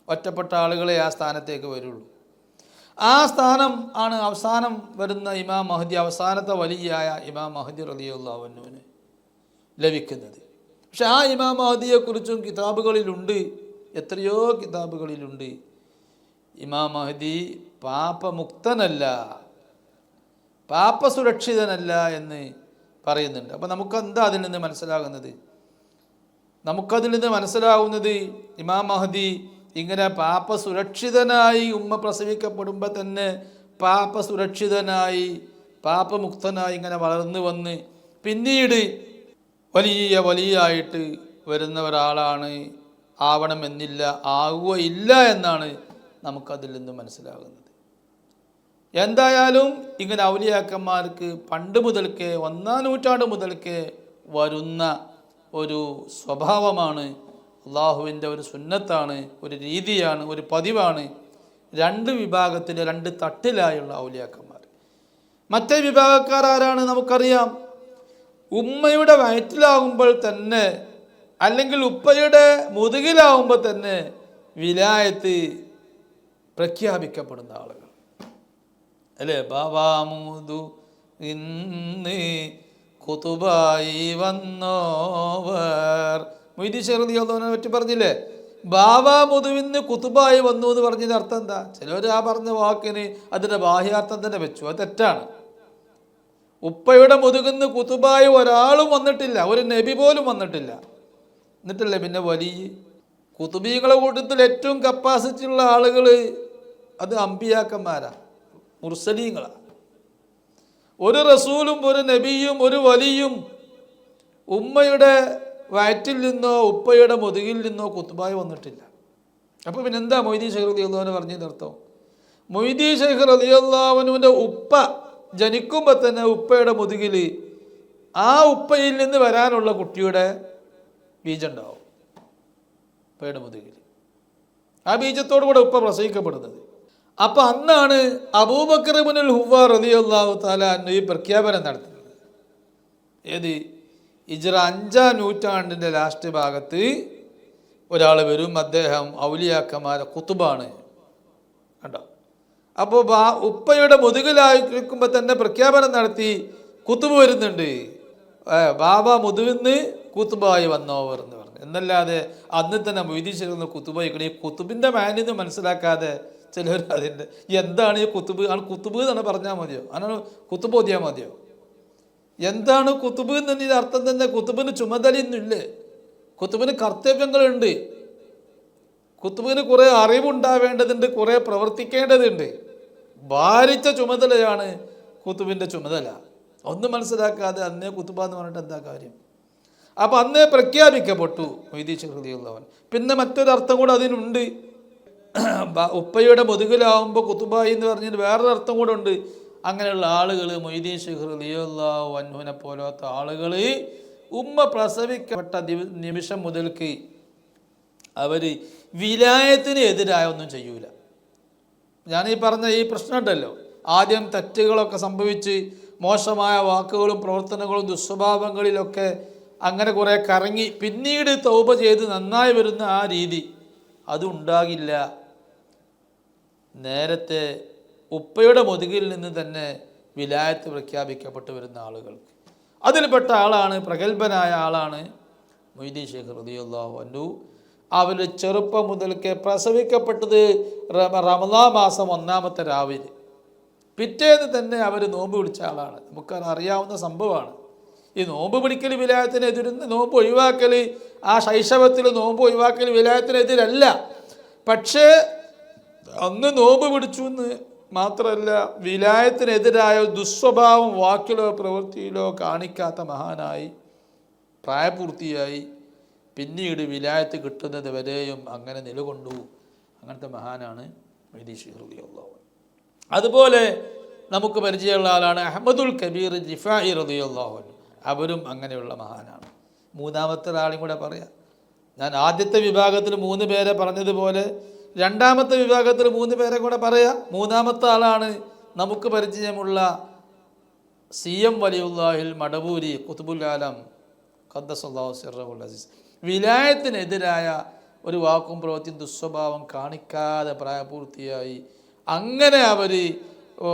ഒറ്റപ്പെട്ട ആളുകളെ ആ സ്ഥാനത്തേക്ക് വരുള്ളൂ. ആ സ്ഥാനം ആണ് അവസാനം വരുന്ന ഇമാം മഹദി, അവസാനത്തെ വലിയായ ഇമാം മഹദി റളിയല്ലാഹു അൻഹുവിന് ലഭിക്കുന്നത്. പക്ഷെ ആ ഇമാം മഹദിയെക്കുറിച്ചും കിതാബുകളിലുണ്ട്, എത്രയോ കിതാബുകളിലുണ്ട്. ഇമാം മഹദി പാപമുക്തനല്ല, പാപസുരക്ഷിതനല്ല എന്ന് പറയുന്നുണ്ട്. അപ്പം നമുക്കെന്താ അതിൽ നിന്ന് മനസ്സിലാകുന്നത്? നമുക്കതിൽ നിന്ന് മനസ്സിലാവുന്നത് ഇമാം മഹദി ഇങ്ങനെ പാപസുരക്ഷിതനായി ഉമ്മ പ്രസവിക്കപ്പെടുമ്പോൾ തന്നെ പാപസുരക്ഷിതനായി പാപമുക്തനായി ഇങ്ങനെ വളർന്നു വന്ന് പിന്നീട് വലിയായിട്ട് വരുന്ന ഒരാളാണ്, ആവണമെന്നില്ല, ആകുകയില്ല എന്നാണ് നമുക്കതിൽ നിന്ന് മനസ്സിലാകുന്നത്. എന്തായാലും ഇങ്ങനെ ഔലിയാക്കന്മാർക്ക് പണ്ട് മുതൽക്കേ 1-ാം നൂറ്റാണ്ട് മുതൽക്കേ വരുന്ന ഒരു സ്വഭാവമാണ്, അള്ളാഹുവിൻ്റെ ഒരു സുന്നത്താണ്, ഒരു രീതിയാണ്, ഒരു പതിവാണ്. 2 വിഭാഗത്തിൽ 2 തട്ടിലായുള്ള ഔലിയാക്കന്മാർ. മറ്റേ വിഭാഗക്കാർ ആരാണ്? നമുക്കറിയാം. ഉമ്മയുടെ വയറ്റിലാകുമ്പോൾ തന്നെ അല്ലെങ്കിൽ ഉപ്പയുടെ മുതുകിലാകുമ്പോൾ തന്നെ വിലായത്ത് പ്രഖ്യാപിക്കപ്പെടുന്ന ആളുകൾ അല്ലേ? ബാബാമുതു ഇന്ന് കുതുബായി വന്നോവർ. മൊയ്തീൻ ഷേഖ് റളിയല്ലാഹു അൻഹുവിനെ പറ്റി പറഞ്ഞില്ലേ, ബാബ മുതുവിന്ന് കുതുബായി വന്നു എന്ന് പറഞ്ഞതിന്റെ അർത്ഥം എന്താ? ചിലർ ആ പറഞ്ഞ വാക്കിന് അതിന്റെ ബാഹ്യാർത്ഥം തന്നെ വെച്ചു, അത് തെറ്റാണ്. ഉപ്പയുടെ മുതുകുന്ന് കുതുബായി ഒരാളും വന്നിട്ടില്ല, ഒരു നബി പോലും വന്നിട്ടില്ല. എന്നിട്ടല്ലേ പിന്നെ വലിയ കുതുബീങ്ങളെ കൂട്ടത്തിൽ ഏറ്റവും കപ്പാസിറ്റി ഉള്ള ആളുകൾ അത് അമ്പിയാക്കന്മാരാണ്, മുർസലീങ്ങളാണ്. ഒരു റസൂലും ഒരു നബിയും ഒരു വലിയും ഉമ്മയുടെ വയറ്റിൽ നിന്നോ ഉപ്പയുടെ മുതുകിൽ നിന്നോ കുത്തുബായി വന്നിട്ടില്ല. അപ്പോൾ പിന്നെ എന്താ മൊയ്തീൻ ഷേഖ് റളിയല്ലാഹു അൻഹു പറഞ്ഞതിൻ്റെ അർത്ഥം? മൊയ്തീൻ ഷേഖ് റളിയല്ലാഹു അൻഹുവിൻ്റെ ഉപ്പ ജനിക്കുമ്പോൾ തന്നെ ഉപ്പയുടെ മുതുകിൽ ആ ഉപ്പയിൽ നിന്ന് വരാനുള്ള കുട്ടിയുടെ ബീജം ഉണ്ടാവും. ഉപ്പയുടെ മുതുകിൽ ആ ബീജത്തോടു കൂടെ ഉപ്പ പ്രസവിക്കപ്പെടുന്നത്. അപ്പം അന്നാണ് അബൂബക്കർ ഇബ്നുൽ ഹുവ്വ റളിയല്ലാഹു തആല അൻഹു ഈ പ്രഖ്യാപനം നടത്തുന്നത്. ഏത്? ഹിജ്റ 5-ാം നൂറ്റാണ്ടിൻ്റെ ലാസ്റ്റ് ഭാഗത്ത് ഒരാൾ വരും, അദ്ദേഹം ഔലിയാക്കന്മാരെ കുത്തുബാണ്, കണ്ടോ. അപ്പോൾ ഉപ്പയുടെ മുതുകിലായിരിക്കുമ്പോൾ തന്നെ പ്രഖ്യാപനം നടത്തി കുത്തുബ് വരുന്നുണ്ട്, ബാബ മുതുവിന്ന് കുത്തുബായി വന്നോവർ എന്ന് പറഞ്ഞു. എന്നല്ലാതെ അന്ന് തന്നെ മൊയ്തീൻ ഷേഖ് കുത്തുബായി ഈ കുത്തുബിൻ്റെ മാനിന്ന് മനസ്സിലാക്കാതെ ചിലർ അതിൻ്റെ എന്താണ് ഈ കുത്തുബ്, ആണ് കുത്തുബ് എന്ന് പറഞ്ഞാൽ മതിയോ, അങ്ങനെ കുത്തുബ് ഓതിയാൽ മതിയോ? എന്താണ് കുത്തുബ് എന്നതിൻ്റെ അർത്ഥം തന്നെ? കുത്തുബിന് ചുമതലയൊന്നുമില്ലേ? കുത്തുബിന് കർത്തവ്യങ്ങളുണ്ട്, കുത്തുബിന് കുറേ അറിവുണ്ടാവേണ്ടതുണ്ട്, കുറേ പ്രവർത്തിക്കേണ്ടതുണ്ട്. ഭാരിച്ച ചുമതലയാണ് കുത്തുബിൻ്റെ ചുമതല. ഒന്നും മനസ്സിലാക്കാതെ അന്നേ കുത്തുബ എന്ന് പറഞ്ഞിട്ട് എന്താ കാര്യം? അപ്പം അന്നേ പ്രഖ്യാപിക്കപ്പെട്ടു മൊയ്തീൻ ഷേഖ് റളിയല്ലാഹു അൻഹു. പിന്നെ മറ്റൊരർത്ഥം കൂടെ അതിനുണ്ട്. ഉപ്പയുടെ മുതുകിലാവുമ്പോൾ കുത്തുബായി എന്ന് പറഞ്ഞിട്ട് വേറൊരു അർത്ഥം കൂടെ ഉണ്ട്. അങ്ങനെയുള്ള ആളുകൾ മൊയ്തീൻ ഷേഖ് റളിയല്ലാഹു അൻഹുവിനെ പോലത്തെ ആളുകൾ ഉമ്മ പ്രസവിക്കപ്പെട്ട നിമിഷം മുതൽക്ക് അവർ വിലായത്തിന് എതിരായ ഒന്നും ചെയ്യൂല. ഞാനീ പറഞ്ഞ ഈ പ്രശ്നം ഉണ്ടല്ലോ, ആദ്യം തെറ്റുകളൊക്കെ സംഭവിച്ച് മോശമായ വാക്കുകളും പ്രവർത്തനങ്ങളും ദുസ്വഭാവങ്ങളിലൊക്കെ അങ്ങനെ കുറേ കറങ്ങി പിന്നീട് തൗബ ചെയ്ത് നന്നായി വരുന്ന ആ രീതി അതുണ്ടാകില്ല. നേരത്തെ ഉപ്പയുടെ മുതുകിൽ നിന്ന് തന്നെ വിലായത്ത് പ്രഖ്യാപിക്കപ്പെട്ടു വരുന്ന ആളുകൾക്ക് അതിൽപ്പെട്ട ആളാണ്, പ്രഗത്ഭനായ ആളാണ് മൊയ്തീൻ ഷേഖ് റളിയല്ലാഹു അൻഹു. അവർ ചെറുപ്പം മുതൽക്കേ പ്രസവിക്കപ്പെട്ടത് റമളാൻ മാസം 1-ാമത്തെ രാവിലെ, പിറ്റേന്ന് തന്നെ അവർ നോമ്പ് പിടിച്ച ആളാണ്. നമുക്കറിയാവുന്ന സംഭവമാണ്. ഈ നോമ്പ് പിടിക്കൽ വിലായത്തിനെതിരുന്ന് നോമ്പ് ഒഴിവാക്കൽ, ആ ശൈശവത്തിൽ നോമ്പ് ഒഴിവാക്കൽ വിലായത്തിനെതിരല്ല. പക്ഷേ അന്ന് നോമ്പ് പിടിച്ചു എന്ന് മാത്രമല്ല, വിലായത്തിനെതിരായ ദുസ്വഭാവം വാക്കിലോ പ്രവൃത്തിയിലോ കാണിക്കാത്ത മഹാനായി പ്രായപൂർത്തിയായി പിന്നീട് വിലായത്ത് കിട്ടുന്നത് വരെയും അങ്ങനെ നിലകൊണ്ടു. അങ്ങനത്തെ മഹാനാണ് മൊയ്തീൻ ഷേഖ് റളിയല്ലാഹു അൻഹു. അതുപോലെ നമുക്ക് പരിചയമുള്ള ആളാണ് അഹ്മദുൽ കബീർ റിഫാഇ റളിയല്ലാഹു അൻഹു. അവരും അങ്ങനെയുള്ള മഹാനാണ്. മൂന്നാമത്തെ ആളെയും കൂടെ പറയാം. ഞാൻ ആദ്യത്തെ വിഭാഗത്തിൽ 3 പേരെ പറഞ്ഞതുപോലെ രണ്ടാമത്തെ വിഭാഗത്തിൽ 3 പേരെ കൂടെ പറയാം. മൂന്നാമത്തെ ആളാണ് നമുക്ക് പരിചയമുള്ള CM വലിയുല്ലാഹിൽ മടവൂരി ഖുത്ബുൽ ആലം ഖദ്ദസല്ലാഹു സിർറഹുൽ അസീസ്. വിലായത്തിനെതിരായ ഒരു വാക്കും പ്രവൃത്തിയും ദുസ്വഭാവം കാണിക്കാതെ പ്രായപൂർത്തിയായി അങ്ങനെ അവർ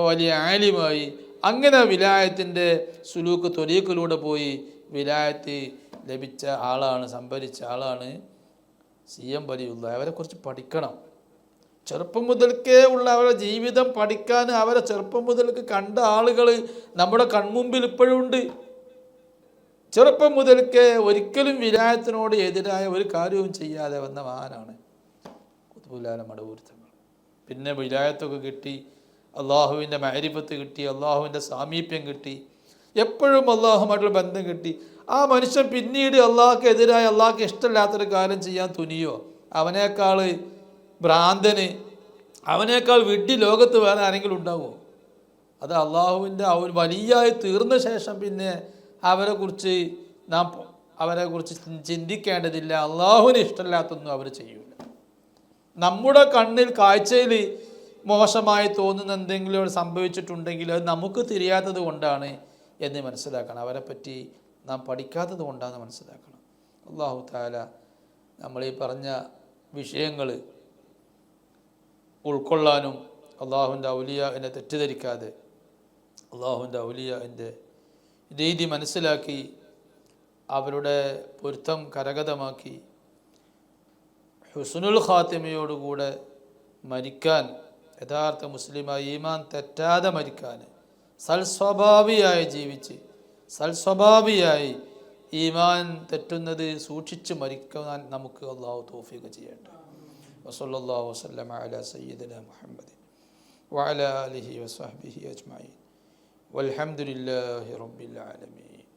വലിയ ആലിമായി അങ്ങനെ വിലായത്തിൻ്റെ സുലൂക്ക് ത്വരീഖിലൂടെ പോയി വിലായത്ത് ലഭിച്ച ആളാണ്, സംഭരിച്ച ആളാണ് CM വലിയുല്ലാഹി. അവരെക്കുറിച്ച് പഠിക്കണം. ചെറുപ്പം മുതൽക്കേ ഉള്ള അവരുടെ ജീവിതം പഠിക്കാൻ അവരെ ചെറുപ്പം മുതൽക്ക് കണ്ട ആളുകൾ നമ്മുടെ കൺമുമ്പിൽ ഇപ്പോഴും ഉണ്ട്. ചെറുപ്പം മുതൽക്കേ ഒരിക്കലും വിലായത്തിനോട് എതിരായ ഒരു കാര്യവും ചെയ്യാതെ വന്ന മഹാനാണ് ഖുത്ബുൽ ആലം മടവൂരി തങ്ങൾ. പിന്നെ വിലായത്തൊക്കെ കിട്ടി, അള്ളാഹുവിൻ്റെ മഅരിഫത്ത് കിട്ടി, അള്ളാഹുവിൻ്റെ സാമീപ്യം കിട്ടി, എപ്പോഴും അള്ളാഹുമായിട്ടുള്ള ബന്ധം കിട്ടി. ആ മനുഷ്യൻ പിന്നീട് അള്ളാഹ്ക്ക് എതിരായ അള്ളാഹ്ക്ക് ഇഷ്ടമില്ലാത്തൊരു കാര്യം ചെയ്യാൻ തുനിയോ? അവനേക്കാൾ ഭ്രാന്തന്, അവനേക്കാൾ വിഡ്ഢി ലോകത്ത് വേറെ ആരെങ്കിലും ഉണ്ടാവുമോ? അത് അള്ളാഹുവിൻ്റെ വലിയായി തീർന്ന ശേഷം പിന്നെ അവരെക്കുറിച്ച് ചിന്തിക്കേണ്ടതില്ല. അള്ളാഹുവിന് ഇഷ്ടമില്ലാത്തൊന്നും അവർ ചെയ്യൂല. നമ്മുടെ കണ്ണിൽ കാഴ്ചയിൽ മോശമായി തോന്നുന്ന എന്തെങ്കിലും സംഭവിച്ചിട്ടുണ്ടെങ്കിൽ അത് നമുക്ക് തിരിയാത്തത് കൊണ്ടാണ് എന്ന് മനസ്സിലാക്കണം. അവരെപ്പറ്റി നാം പഠിക്കാത്തത് കൊണ്ടാണ് മനസ്സിലാക്കണം. അല്ലാഹു തആല നമ്മൾ ഈ പറഞ്ഞ വിഷയങ്ങൾ ഉൾക്കൊള്ളാനും അള്ളാഹുവിൻ്റെ ഔലിയാഇനെ തെറ്റിദ്ധരിക്കാതെ അള്ളാഹുവിൻ്റെ ഔലിയാഇൻ്റെ രീതി മനസ്സിലാക്കി അവരുടെ പൊരുത്തം കരഗതമാക്കി ഹുസ്നുൽ ഖാത്തിമയോടുകൂടെ മരിക്കാൻ, യഥാർത്ഥ മുസ്ലിമായി ഈമാൻ തെറ്റാതെ മരിക്കാൻ, സൽസ്വഭാവിയായി ജീവിച്ച് സൽസ്വഭാവിയായി ഈമാൻ തെറ്റുന്നത് സൂക്ഷിച്ച് മരിക്കാൻ നമുക്ക് അള്ളാഹു തൗഫീഖ് ചെയ്യട്ടെ. വസല്ലല്ലാഹു വസല്ലമ അലാ സയ്യിദിനാ മുഹമ്മദ് വഅലാ ആലിഹി വസഹ്ബിഹി അജ്മഈൻ വൽഹംദുലില്ലാഹി റബ്ബിൽ ആലമീൻ.